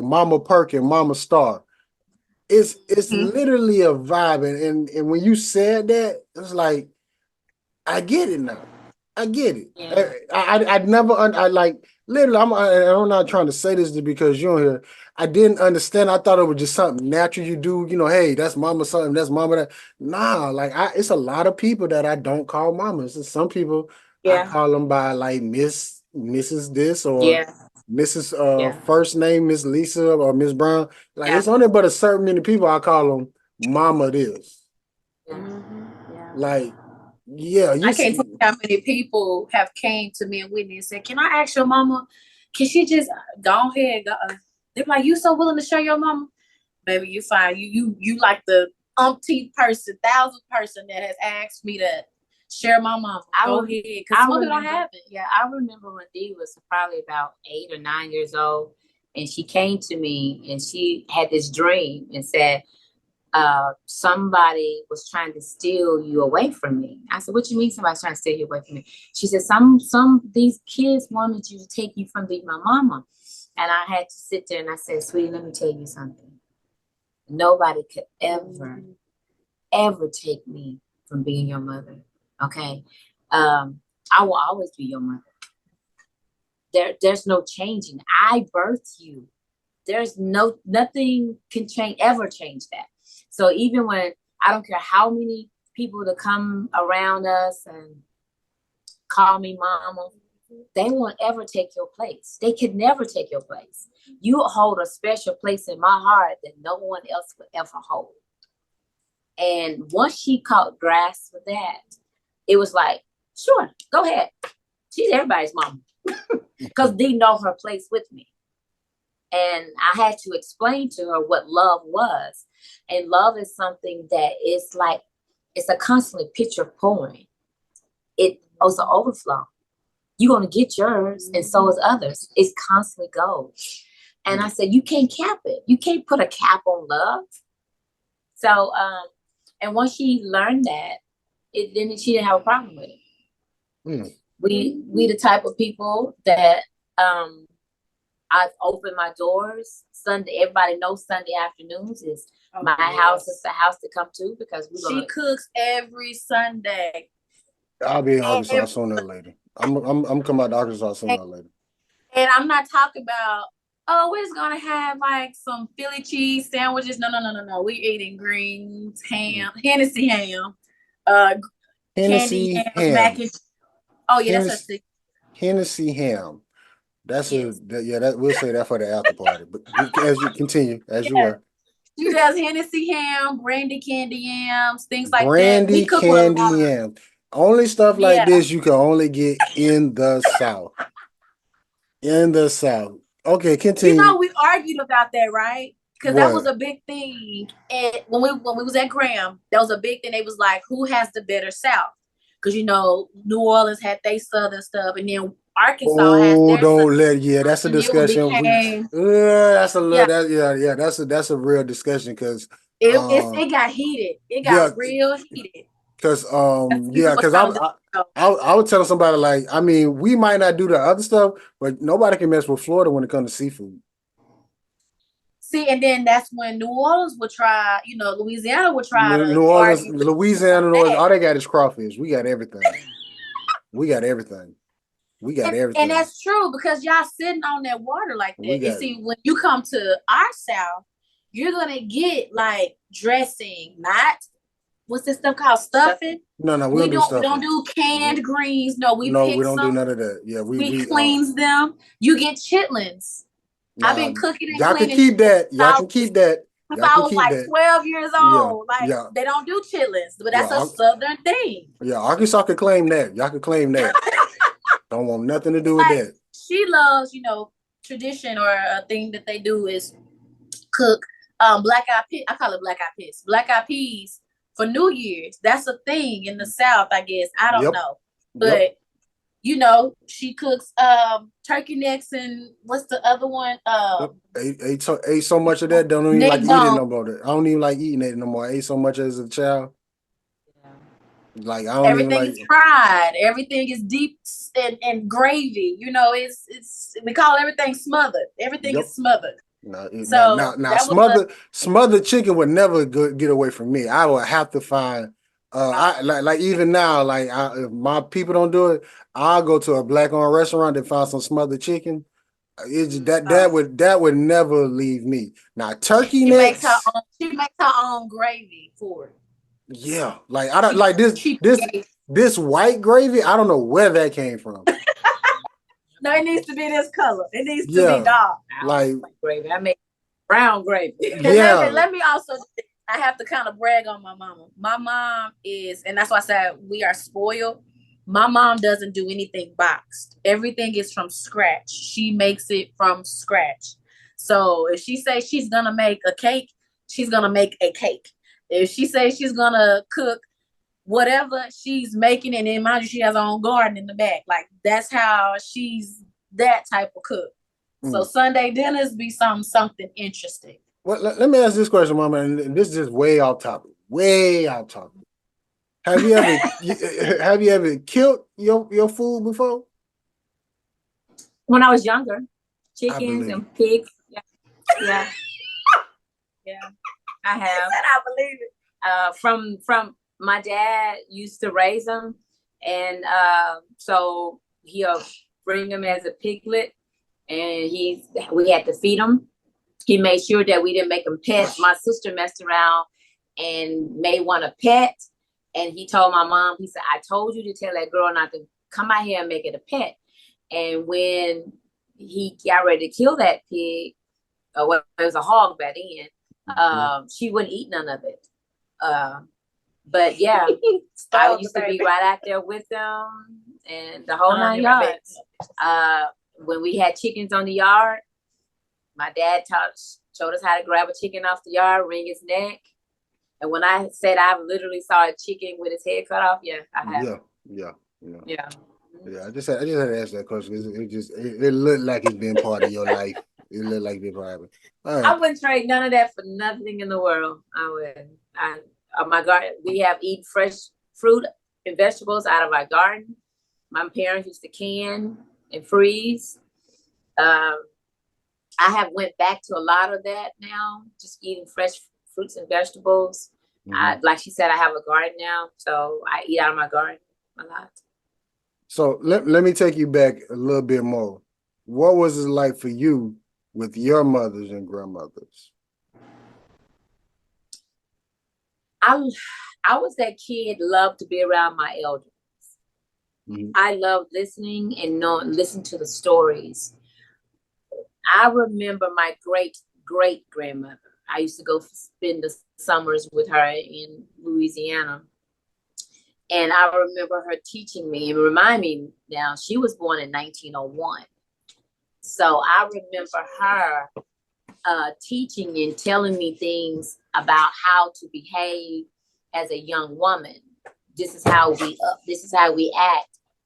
Mama Perk and Mama Star. It's literally a vibe, and when you said that, it's like I get it now. I get it. Yeah. I'd never I like literally. I'm not trying to say this because you're here. I didn't understand. I thought it was just something natural you do. You know, hey, that's mama something. That's mama that. Nah, like it's a lot of people that I don't call mamas. It's some people I call them by like Mrs. this or Mrs. First name Miss Lisa or Miss Brown. Like it's only but a certain many people I call them mama this. Like. Yeah, I can't tell you how many people have came to me and Whitney and said, "Can I ask your mama? Can she just go ahead?" They're like, "You so willing to show your mama, baby? You fine. You like the umpteenth person, 1,000th person that has asked me to share my mama. Go ahead, because some don't have it." Yeah, I remember when Dee was probably about 8 or 9 years old, and she came to me and she had this dream and said, somebody was trying to steal you away from me. I said, "What you mean somebody's trying to steal you away from me?" She said, these kids wanted you to take you from being my mama. And I had to sit there and I said, "Sweetie, let me tell you something. Nobody could ever take me from being your mother. Okay. I will always be your mother. There's no changing. I birthed you. There's nothing can ever change that. So even when I don't care how many people that come around us and call me mama, they won't ever take your place. They could never take your place. You hold a special place in my heart that no one else would ever hold." And once she caught grasp of that, it was like, sure, go ahead. She's everybody's mama. Because they know her place with me. And I had to explain to her what love was. And love is something that is like, it's a constantly picture pouring. It's an overflow. You're going to get yours, and so is others. It constantly goes. And I said, you can't cap it. You can't put a cap on love. So, and once she learned that, then she didn't have a problem with it. we the type of people that I've opened my doors Sunday. Everybody knows Sunday afternoons is my house. It's the house to come to because she cooks every Sunday. I'll be in Arkansas sooner or later. I'm coming out to Arkansas sooner or later. And I'm not talking about, oh, we're just gonna have like some Philly cheese sandwiches. No. We're eating greens, ham, Hennessy ham, Hennessy candy ham. mac and cheese. Oh yeah, Hennessy, that's her thing. Hennessy ham. That's Yes. that we'll say that for the after party. But as you continue, as you were. She does Hennessy ham, brandy candy yams, things like Brandy that. We cook candy yam. Only stuff like this you can only get in the South. In the South. Okay, continue. You know, we argued about that, right? Because that was a big thing. And when we was at Graham, that was a big thing. They was like, who has the better South? Because you know, New Orleans had their Southern stuff, and then Arkansas has their don't let that's a discussion. That's a real discussion because it got heated. It got real heated. Because I would tell somebody like, I mean, we might not do the other stuff, but nobody can mess with Florida when it comes to seafood. See, and then that's when New Orleans would try, you know, Louisiana would try. Louisiana, all they got is crawfish. We got everything. We got everything. And that's true because y'all sitting on that water like that. And see, when you come to our South, you're gonna get like dressing, not what's this stuff called stuffing? No, we don't do canned greens. No, we don't do none of that. Yeah, we cleans them. You get chitlins. I've been cooking and y'all cleaning. Can keep that. Y'all can keep that. Since I was like 12 years old. They don't do chitlins, but that's a Southern thing. Yeah, Arkansas could claim that. Y'all could claim that. Don't want nothing to do with that. She loves, you know, tradition or a thing that they do is cook black eyed peas. I call it black eyed peas. Black eyed peas for New Year's. That's a thing in the South, I guess. I don't know. But you know, she cooks turkey necks and what's the other one? Ate so much of that, don't even like eating no more. I don't even like eating it no more. I ate so much as a child. Like I don't everything even like is fried. Everything is deep and gravy. You know, it's we call everything smothered. Everything is smothered. Now smothered chicken would never get away from me. I would have to find like even now, like if my people don't do it, I'll go to a black-owned restaurant and find some smothered chicken. It's that would never leave me. Now turkey necks. She makes her own gravy for it. Yeah, like I don't like this white gravy. I don't know where that came from. No, it needs to be this color. It needs to be dark. Like gravy. I make brown gravy. Yeah. Let me also. I have to kind of brag on my mama. My mom is, and that's why I said we are spoiled. My mom doesn't do anything boxed. Everything is from scratch. She makes it from scratch. So if she says she's gonna make a cake, she's gonna make a cake. If she says she's gonna cook whatever, she's making it. And mind you, she has her own garden in the back. Like that's how she's that type of cook. So Sunday dinners be something interesting. Well, let me ask this question, Mama, and this is just way off topic. Way off topic. Have you ever killed your food before? When I was younger, chickens and pigs. Yeah. I have. I believe it. From my dad used to raise them, and so he'll bring them as a piglet, and we had to feed them. He made sure that we didn't make them pets. My sister messed around and made one a pet, and he told my mom, he said, "I told you to tell that girl not to come out here and make it a pet." And when he got ready to kill that pig, it was a hog back then. She wouldn't eat none of it. But yeah, I used to be right out there with them and the whole 9 yards. When we had chickens on the yard, my dad showed us how to grab a chicken off the yard, wring its neck. And when I said I literally saw a chicken with its head cut off, I have. Yeah. I just had to ask that question because it looked like it's been part of your life. It looked like it's part of it. Right. I wouldn't trade none of that for nothing in the world. I would. My garden, we have eaten fresh fruit and vegetables out of our garden. My parents used to can and freeze. I have went back to a lot of that now, just eating fresh fruits and vegetables. Like she said, I have a garden now, so I eat out of my garden a lot. So let me take you back a little bit more. What was it like for you with your mothers and grandmothers? I was that kid, loved to be around my elders. I loved listening and listen to the stories. I remember my great grandmother. I used to go spend the summers with her in Louisiana. And I remember her teaching me and remind me now, she was born in 1901. So I remember her teaching and telling me things about how to behave as a young woman. This is how we act. This is how we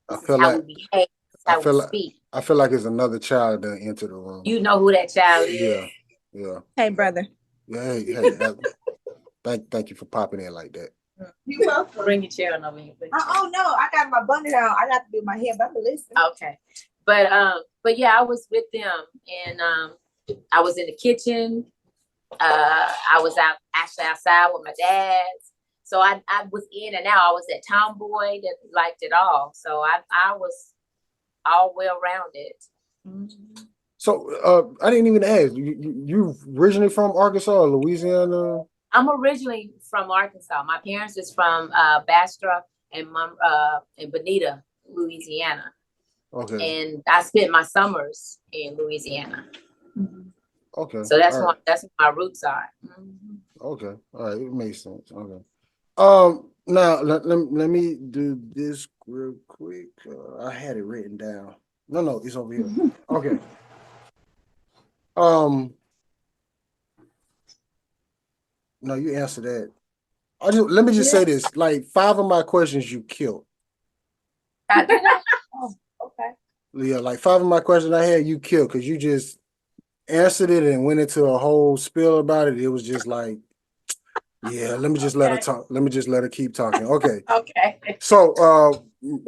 behave. This is how we speak. I feel like it's another child that entered the room. You know who that child is? Yeah. Hey, brother. Yeah, hey. Thank you for popping in like that. You welcome. Bring your chair on over here. Oh no, I got my bundle down. I got to do my hair, but I'm listening. Okay, but yeah, I was with them, and I was in the kitchen. I was outside with my dad. So I was in and out. I was that tomboy that liked it all. So I was all well rounded. So I didn't even ask. You originally from Arkansas or Louisiana? I'm originally from Arkansas. My parents is from Bastrop and Bonita, Louisiana. Okay. And I spent my summers in Louisiana. Okay. So that's what my roots are. Okay. All right. It makes sense. Okay. Now let me do this real quick. I had it written down. No, it's over here. Okay. No, you answer that. Let me just say this. Like 5 of my questions you killed. Oh, okay. Yeah, like 5 of my questions I had you killed because you just answered it and went into a whole spiel about it. It was just like, yeah, let me just let her talk. Let me just let her keep talking. Okay. Okay. So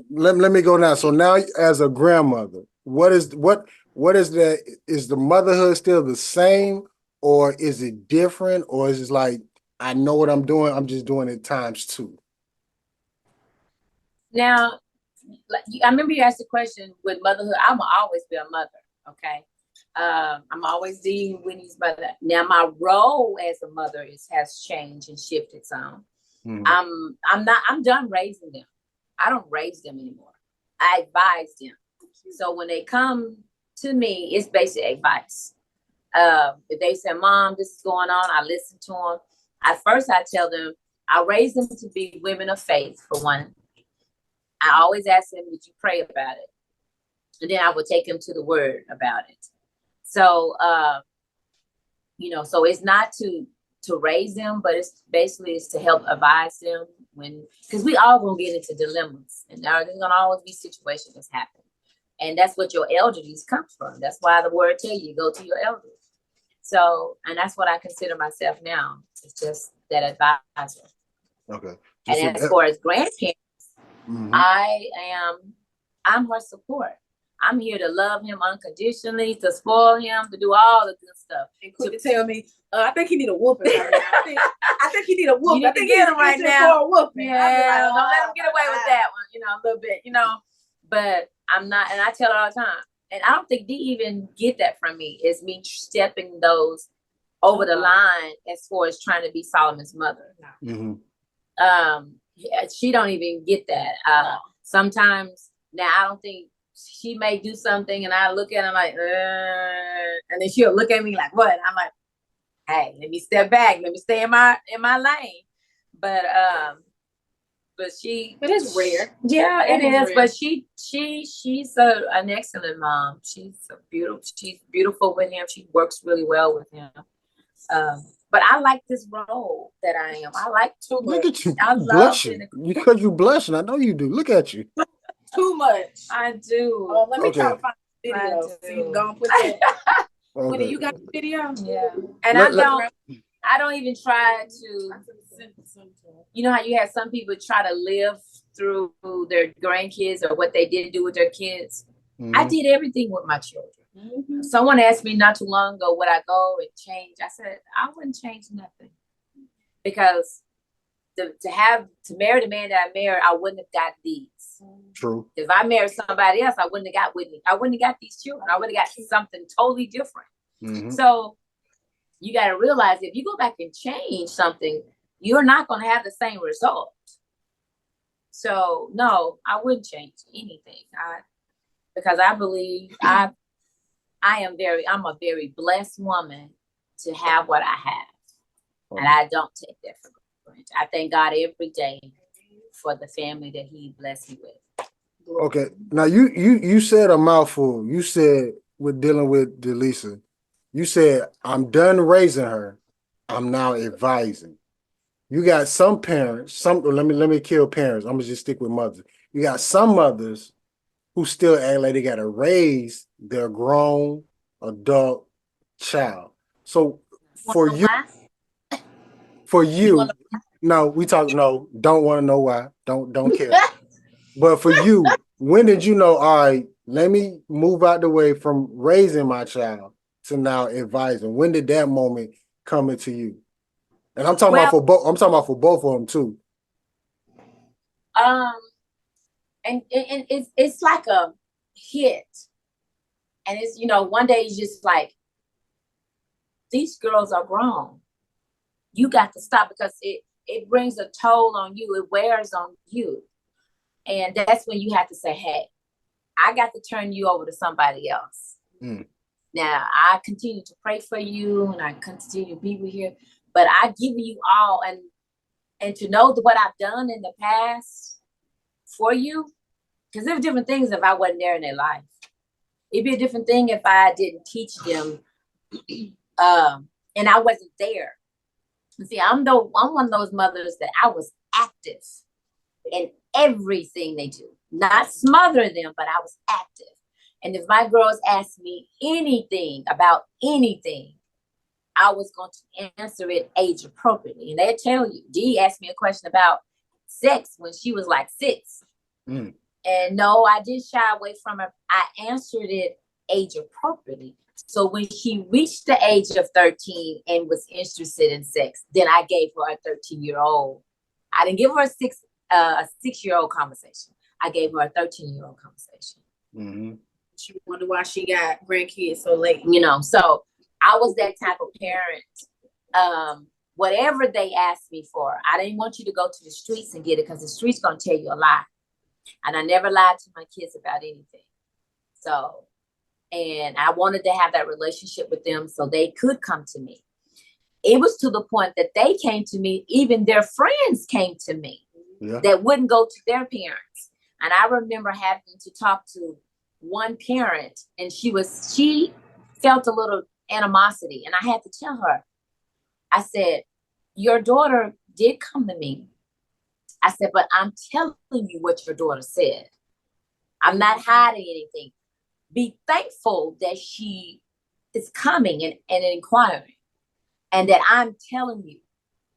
let me go now. So now as a grandmother, what is that? Is the motherhood still the same or is it different? Or is it like, I know what I'm doing, I'm just doing it ×2? Now, I remember you asked the question with motherhood. I'm always be a mother, okay? I'm always dealing with Winnie's mother. Now, my role as a mother has changed and shifted some. I'm done raising them. I don't raise them anymore. I advise them. So when they come to me, it's basic advice. If they say, Mom, this is going on, I listen to them. At first, I tell them, I raise them to be women of faith, for one. I always ask them, did you pray about it? And then I would take them to the word about it. So, so it's not to raise them, but it's basically to help advise them because we all gonna get into dilemmas, and there's gonna always be situations that's happening. And that's what your elders comes from. That's why the word tell you, go to your elders. So, and that's what I consider myself now. It's just that advisor. Okay. And as far as grandparents, I'm her support. I'm here to love him unconditionally, to spoil him, to do all the good stuff. And quit to tell me, I think he need a whooping right now. I think he need a whooping. I think he need right now. For a whooping. Yeah, don't let him get away with that one, a little bit, But I'm not, and I tell her all the time. And I don't think they even get that from me. It's me stepping those over the line as far as trying to be Solomon's mother. She don't even get that. Sometimes now I don't think she may do something and I look at her like, and then she'll look at me like, what? I'm like, hey, let me step back. Let me stay in my lane. But it's rare. Yeah, it is. Rare. But she's an excellent mom. She's beautiful with him. She works really well with him. But I like this role that I am. I like too much. Look at you. I blushing. Because you blushing. I know you do. Look at you. Too much. I do. Oh, let me try to find the video. So you can go and put that. Okay. You got the video? Yeah. And I don't even try to, you know how you have some people try to live through their grandkids or what they did do with their kids. I did everything with my children. Someone asked me not too long ago, would I go and change? I said, I wouldn't change nothing. Because to marry the man that I married, I wouldn't have got these. True. If I married somebody else, I wouldn't have got Whitney. I wouldn't have got these children. I would have got something totally different. So you got to realize if you go back and change something, you're not going to have the same result. So no, I wouldn't change anything. Because I believe I'm a very blessed woman to have what I have. And I don't take that for granted. I thank God every day for the family that He blessed me with. Okay. Now you said a mouthful. You said with dealing with Delisa, you said, I'm done raising her. I'm now advising. You got some parents, let me kill parents. I'm gonna just stick with mothers. You got some mothers who still act like they gotta raise their grown adult child. So for you, don't want to know why. Don't care. But for you, when did you know, all right, let me move out the way from raising my child to now advising? When did that moment come into you? And I'm talking about for both of them too. And it's like a hit. And it's, one day it's just like, these girls are grown. You got to stop, because it brings a toll on you. It wears on you. And that's when you have to say, hey, I got to turn you over to somebody else. Now, I continue to pray for you and I continue to be with you, but I give you all, and to know what I've done in the past for you, because there are different things if I wasn't there in their life. It'd be a different thing if I didn't teach them and I wasn't there. See, I'm one of those mothers that I was active in everything they do. Not smother them, but I was active. And if my girls asked me anything about anything, I was going to answer it age appropriately. And they'll tell you, Dee asked me a question about sex when she was like 6. And no, I didn't shy away from her. I answered it age appropriately. So when she reached the age of 13 and was interested in sex, then I gave her a 13-year-old. I didn't give her a 6-year-old conversation. I gave her a 13-year-old conversation. She wondered why she got grandkids so late. So I was that type of parent. Whatever they asked me for, I didn't want you to go to the streets and get it, because the streets going to tell you a lie. And I never lied to my kids about anything. So, and I wanted to have that relationship with them so they could come to me. It was to the point that they came to me, even their friends came to me that wouldn't go to their parents. And I remember having to talk to one parent, and she felt a little animosity. And I had to tell her, I said, your daughter did come to me. I said, but I'm telling you what your daughter said. I'm not hiding anything. Be thankful that she is coming and inquiring, and that I'm telling you.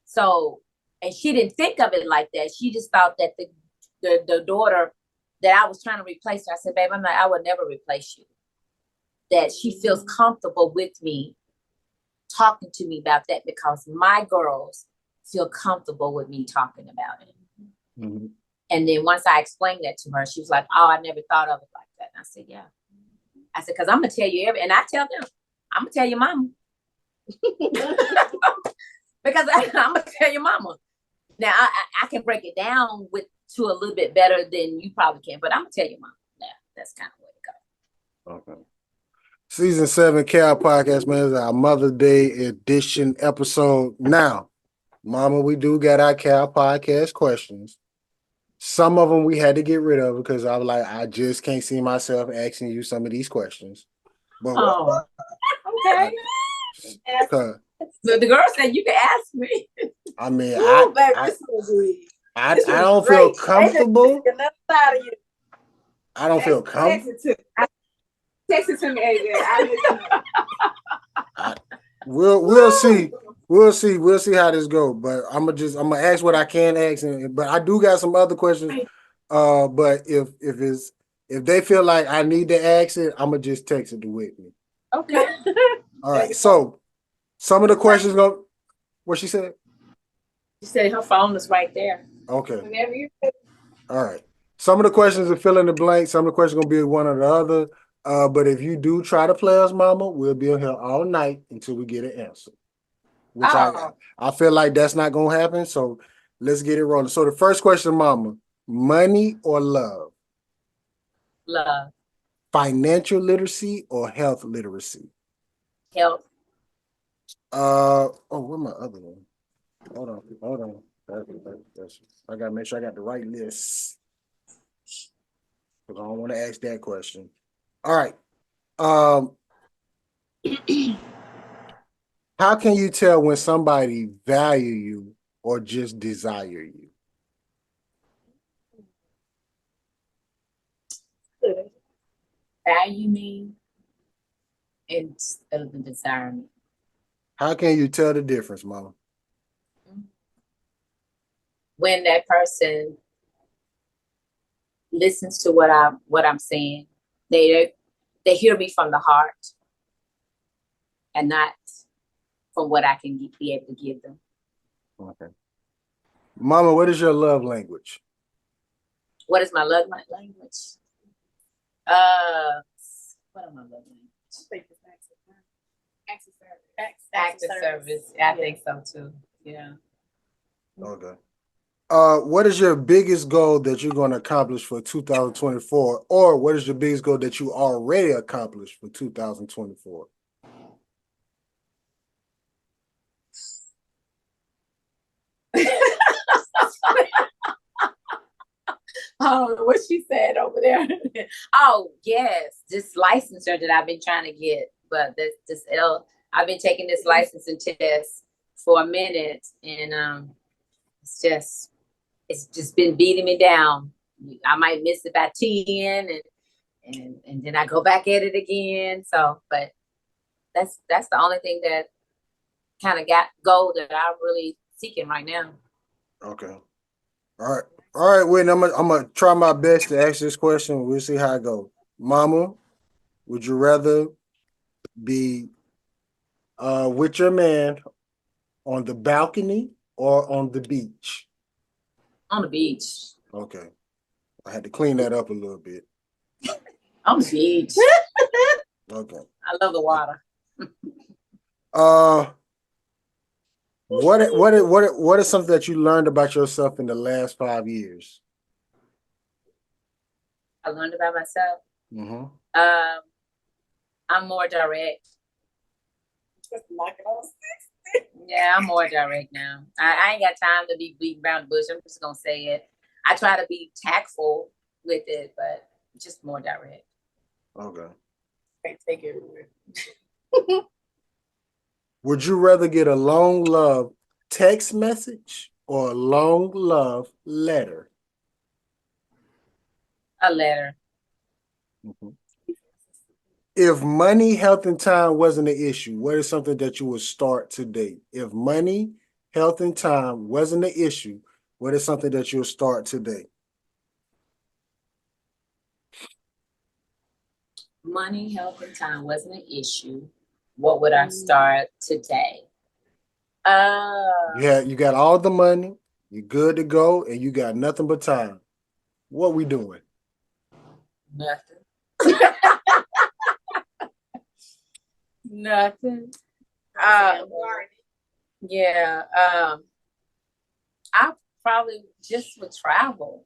So, and she didn't think of it like that. She just thought that the daughter that I was trying to replace her. I said, babe, I would never replace you. That she feels comfortable with me talking to me about that, because my girls feel comfortable with me talking about it. And then once I explained that to her, she was like, oh, I never thought of it like that. And I said, yeah. I said, because I'm going to tell you and I tell them, I'm going to tell your mama. Because I'm going to tell your mama. Now, I can break it down to a little bit better than you probably can, but I'm going to tell your mama. Yeah, that's kind of where it goes. Okay. Season 7 Cal Podcast, man, is our Mother's Day edition episode. Now, Mama, we do got our Cal Podcast questions. Some of them we had to get rid of because I was like, I just can't see myself asking you some of these questions. But okay. So the girl said you can ask me. I mean, I don't feel comfortable. I don't feel comfortable. Text it to me, AJ. We'll see. We'll see how this goes. But I'm gonna ask what I can ask, but I do got some other questions But if they feel like I need to ask it, I'm gonna just text it to Whitney. Okay. All right. So some of the questions go. What she said? She said her phone is right there. Okay. Whenever you All right. Some of the questions are fill in the blank. Some of the questions are gonna be one or the other. But if you do try to play us, Mama, we'll be on here all night until we get an answer. Which I feel like that's not gonna happen. So let's get it rolling. So the first question, Mama: money or love? Love. Financial literacy or health literacy? Health. Where's my other one? Hold on. I gotta make sure I got the right list. Because I don't want to ask that question. All right. How can you tell when somebody value you or just desire you? Value me instead of the desire me. How can you tell the difference, Mama? When that person listens to what I'm saying, they hear me from the heart and not from what I can be able to give them. Okay. Mama, what is your love language? What is my love language? What am I love language? Active service. I think so too. Yeah. Okay. What is your biggest goal that you're going to accomplish for 2024? Or what is your biggest goal that you already accomplished for 2024? Oh, what she said over there. Oh, yes. This licensure that I've been trying to get. But I've been taking this licensing test for a minute, and it's just been beating me down. I might miss it by 10 and then I go back at it again. So, but that's the only thing that kind of got goal that I'm really seeking right now. Okay. All right, Whitney, I'm gonna try my best to ask this question. We'll see how it goes. Mama, would you rather be with your man on the balcony or on the beach? On the beach. Okay. I had to clean that up a little bit. On the beach. Okay. I love the water. What is something that you learned about yourself in the last 5 years? I learned about myself. Mm-hmm. I'm more direct. Yeah, I'm more direct now. I ain't got time to be beating around the bush. I'm just gonna say it. I try to be tactful with it, but just more direct. Okay. can't take it everywhere. Would you rather get a long love text message or a long love letter? A letter. Mm-hmm. If money, health, and time wasn't an issue, what is something that you would start today? If money, health, and time wasn't an issue, what is something that you'll start today? Money, health, and time wasn't an issue. What would I start today? You got all the money, you're good to go, and you got nothing but time. What we doing? Nothing. Nothing. Yeah. I probably just would travel.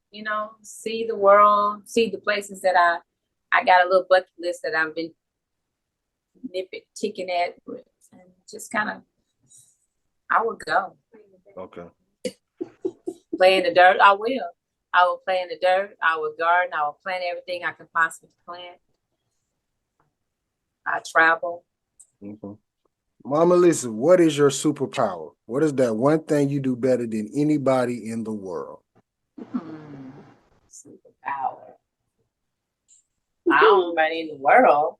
You know, see the world, see the places that I got a little bucket list that I've been ticking at, and just kind of, I would go. Okay. Play in the dirt. I will play in the dirt. I will garden. I will plant everything I could possibly plant. I travel. Mm-hmm. Mama Lisa, what is your superpower? What is that one thing you do better than anybody in the world? Superpower. I don't know anybody in the world.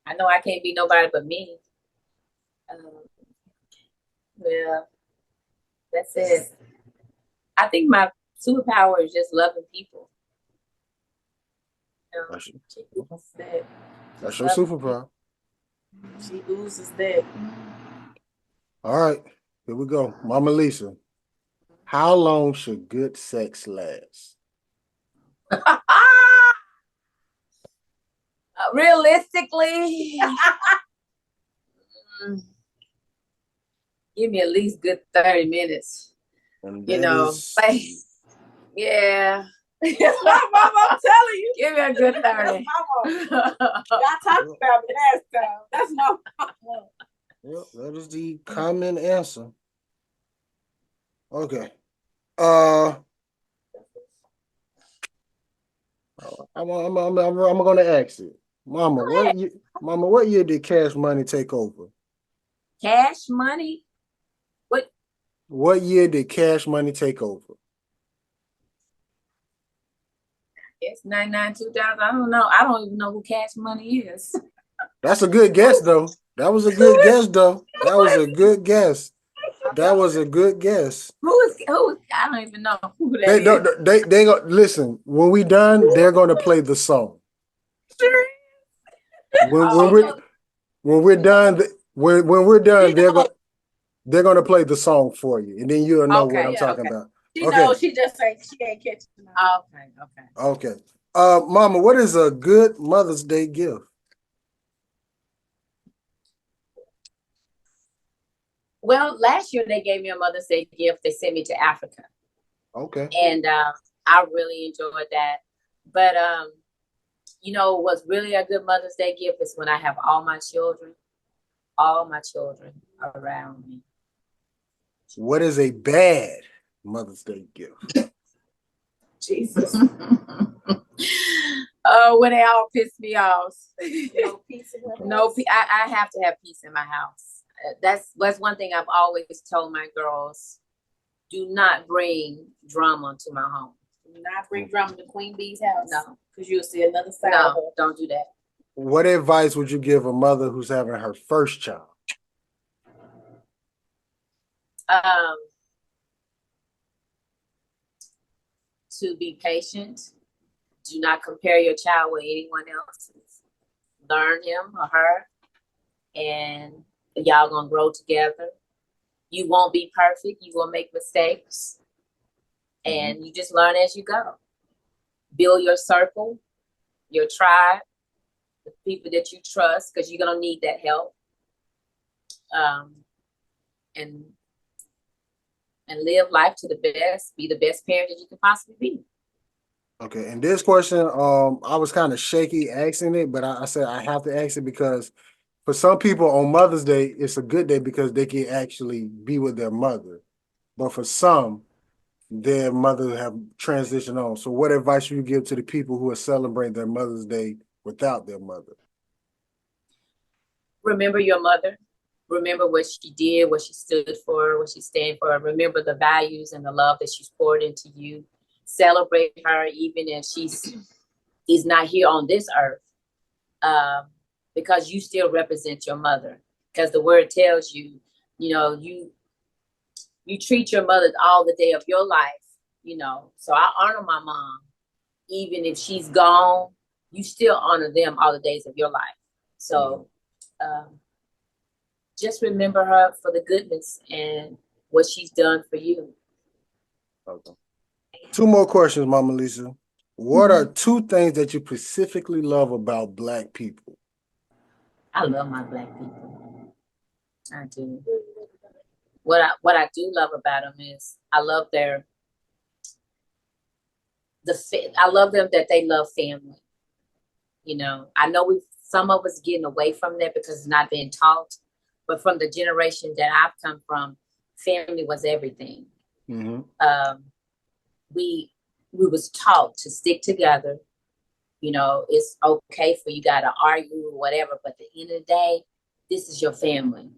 I know I can't be nobody but me. Well, That's it. I think my superpower is just loving people. You know, That's she oozes that. your superpower. She oozes that. All right, here we go. Mama Lisa, how long should good sex last? Realistically, give me at least good 30 minutes. And You that know, is- like, yeah. Mama, I'm telling you. Give me a good 30. Mama. Y'all talked about me last time. That's my mama. Yep, that is the common answer. Okay. I'm gonna ask it. Mama, what year did Cash Money take over? Cash money? What year did Cash Money take over? It's 99, 2000. I don't know. I don't even know who Cash Money is. That's a good guess, though. That was a good guess, though. That was a good guess. That was a good guess. Who is? I don't even know who that is. They go listen. When we done, they're gonna play the song. When we're done, when we're done, they're gonna play the song for you, and then you'll know what I'm talking about. She knows. She just ain't. She ain't catching it. Okay. Mama, what is a good Mother's Day gift? Well, last year they gave me a Mother's Day gift. They sent me to Africa. Okay. And I really enjoyed that. But what's really a good Mother's Day gift is when I have all my children around me. What is a bad Mother's Day gift? Jesus. When they all piss me off. No peace in her house. No, I have to have peace in my house. That's one thing I've always told my girls. Do not bring drama to my home. Do not bring drama to Queen Bee's house. No. Because you'll see another side of her. No, don't do that. What advice would you give a mother who's having her first child? To be patient. Do not compare your child with anyone else's. Learn him or her, and y'all gonna grow together. You won't be perfect. You will make mistakes, and you just learn as you go. Build your circle, your tribe, the people that you trust, because you're gonna need that help. And live life to the best. Be the best parent that you can possibly be. Okay, and this question, I was kind of shaky asking it, but I said I have to ask it because for some people on Mother's Day, it's a good day because they can actually be with their mother. But for some, their mother have transitioned on. So what advice would you give to the people who are celebrating their Mother's Day without their mother? Remember your mother. Remember what she did, what she stood for, what she stand for. Remember the values and the love that she's poured into you. Celebrate her even if she's not here on this earth, because you still represent your mother. Because the word tells you, you treat your mother all the day of your life. So I honor my mom, even if she's gone. You still honor them all the days of your life. So just remember her for the goodness and what she's done for you. Okay. 2 more questions, Mama Lisa. What are 2 things that you specifically love about Black people? I love my Black people. I do. What I do love about them is I love I love them that they love family. I know some of us getting away from that because it's not being taught, but from the generation that I've come from, family was everything. Mm-hmm. We was taught to stick together. It's okay for you got to argue or whatever, but at the end of the day, this is your family.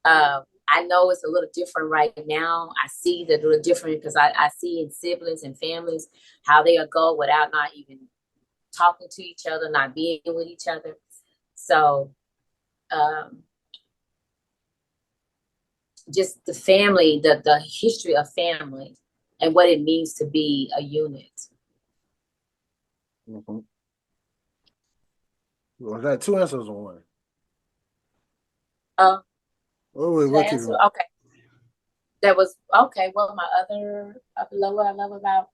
I know it's a little different right now. I see that a little different because I see in siblings and families how they'll go without not even talking to each other, not being with each other. So just the family, the history of family and what it means to be a unit. Mm-hmm. Was that 2 answers or one? What Answer? Okay. That was okay. Well, my other what I love about.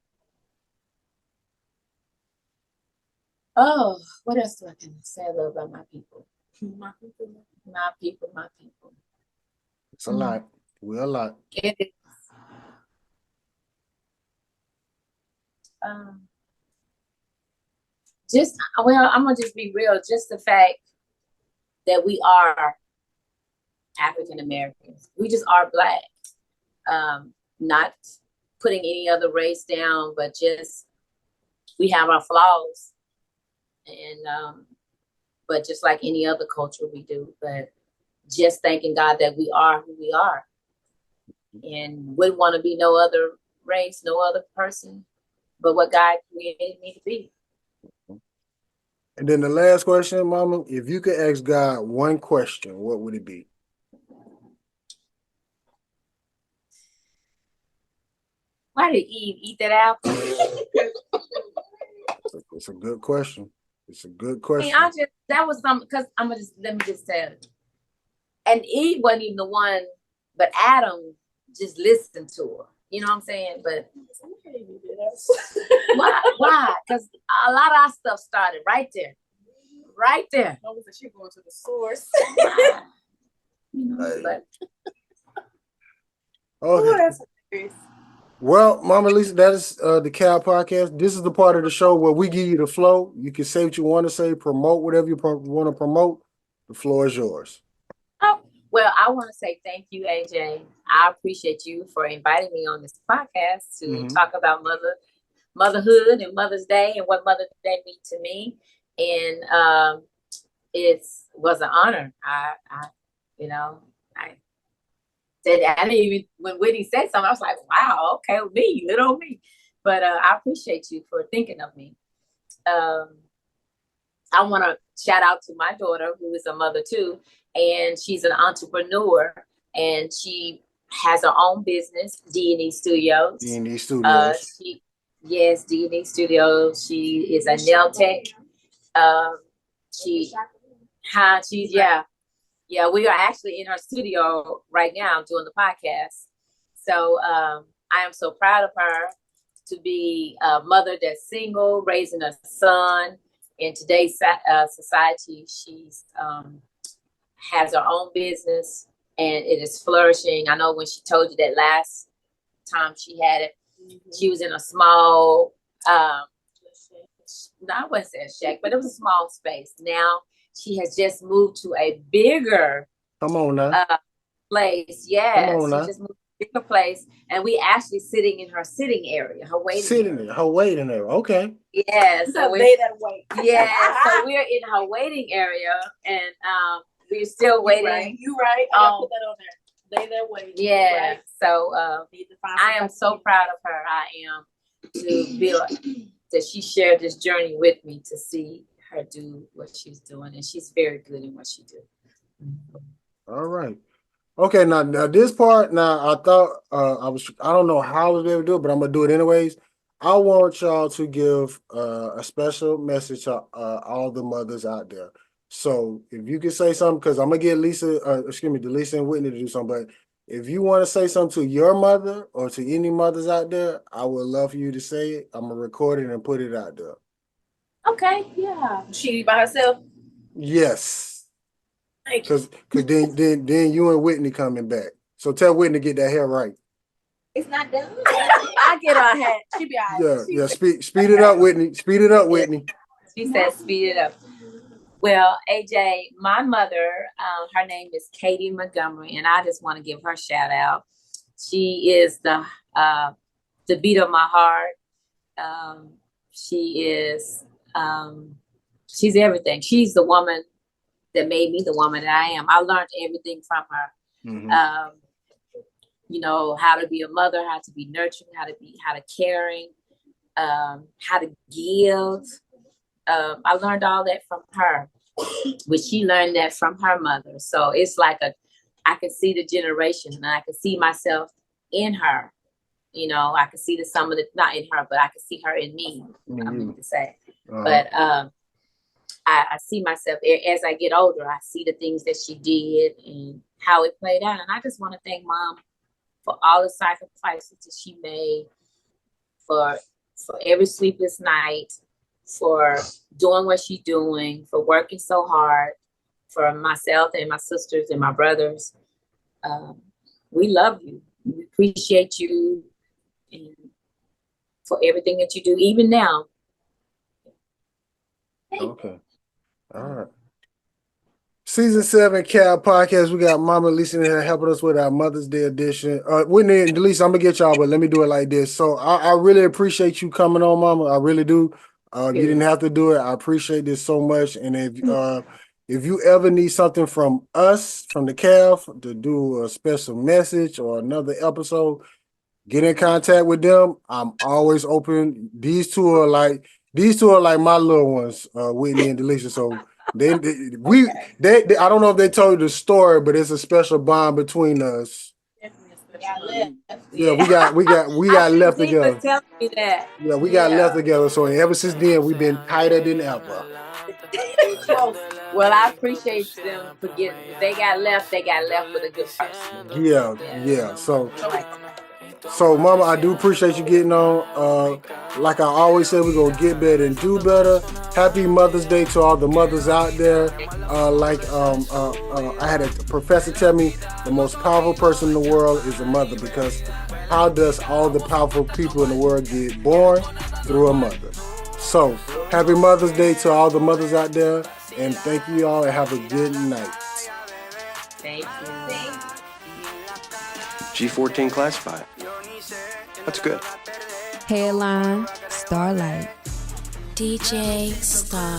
Oh, what else do I can say I love about my people? My people. It's a lot. We're a lot. It is. Just I'm gonna just be real. Just the fact that we are African Americans, we just are Black. Not putting any other race down, but just we have our flaws, and but just like any other culture, we do. But just thanking God that we are who we are, and wouldn't want to be no other race, no other person, but what God created me to be. And then the last question, Mama, if you could ask God one question, what would it be? Why did Eve eat that apple? It's a good question. It's a good question. I mean, that was something, because let me just tell you. And Eve wasn't even the one, but Adam just listened to her. You know what I'm saying? But why? Because a lot of our stuff started right there. Right there. No, because she going to the source. But okay. Well, Mama Lisa, that is the Cal Podcast. This is the part of the show where we give you the flow. You can say what you want to say, promote whatever you want to promote. The floor is yours. Oh, well, I want to say thank you, AJ. I appreciate you for inviting me on this podcast to talk about motherhood and Mother's Day and what Mother's Day means to me. And it was an honor. I said, I didn't even, when Whitney said something, I was like, wow, okay, me, little me. But I appreciate you for thinking of me. I want to shout out to my daughter, who is a mother too, and she's an entrepreneur, and she has her own business, D&E Studios. D&E Studios. Yes, D&E Studios. She is a nail tech. Yeah, we are actually in her studio right now doing the podcast. So I am so proud of her to be a mother that's single, raising a son. In today's society, she's has her own business and it is flourishing. I know when she told you that last time she had it, she was in a small, I wouldn't say a shack, but it was a small space. Now she has just moved to a bigger place. Yeah, she just moved to a bigger place, and we actually sitting in her sitting area, her waiting area. Okay. Yeah, so they that wait. Yeah, so we're in her waiting area, and we're still waiting. You right. I gotta put that on there. They that wait. Yeah. Right. So I am so proud of her. I am to be that she shared this journey with me to see her do what she's doing, and she's very good in what she do. All right. Okay, now this part, I thought I don't know how I was able to do it, but I'm gonna do it anyways. I want y'all to give a special message to all the mothers out there. So if you could say something, because I'm gonna get Delisa and Whitney to do something, but if you want to say something to your mother or to any mothers out there, I would love for you to say it. I'm gonna record it and put it out there. Okay, yeah. She by herself? Yes. Because then you and Whitney coming back. So tell Whitney to get that hair right. It's not done. I get her hat. She be all right. Yeah. Speed it up, Whitney. Speed it up, Whitney. She said, speed it up. Well, AJ, my mother, her name is Katie Montgomery, and I just want to give her a shout out. She is the beat of my heart. She is, she's everything. She's the woman that made me the woman that I am. I learned everything from her. Mm-hmm. You know, how to be a mother, how to be nurturing, how to caring, how to give. I learned all that from her, but she learned that from her mother. So it's like I can see the generation, and I can see myself in her. You know, I can see some of the, not in her, but I can see her in me. I meant to say, but I see myself as I get older. I see the things that she did and how it played out, and I just want to thank Mom for all the sacrifices that she made, for every sleepless night, for doing what she's doing, for working so hard, for myself and my sisters and my brothers. We love you. We appreciate you, and for everything that you do, even now. Okay. All right. Season 7 Cab Podcast. We got Mama Delisa in here helping us with our Mother's Day edition. Whitney and Delisa, I'm gonna get y'all, but let me do it like this. So I really appreciate you coming on, Mama. I really do. You didn't have to do it. I appreciate this so much. And if you ever need something from us, from the Cab, to do a special message or another episode, get in contact with them. I'm always open. These two are like my little ones, Whitney and Delisa. So they I don't know if they told you the story, but it's a special bond between us. Yeah, we got left together. Tell me that. Yeah, we got left together. So ever since then, we've been tighter than ever. Well, I appreciate them for getting. If they got left with a good person. Yeah. So, Mama, I do appreciate you getting on. Like I always say, we're going to get better and do better. Happy Mother's Day to all the mothers out there. I had a professor tell me the most powerful person in the world is a mother, because how does all the powerful people in the world get born? Through a mother. So, happy Mother's Day to all the mothers out there. And thank you all, and have a good night. Thank you. G14 classified. That's good. Headline, Starlight. DJ Star.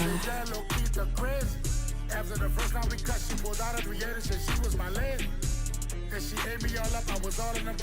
After the first time we cut, she pulled out a 380, said she was my lady. And she ate me all up, I was all in the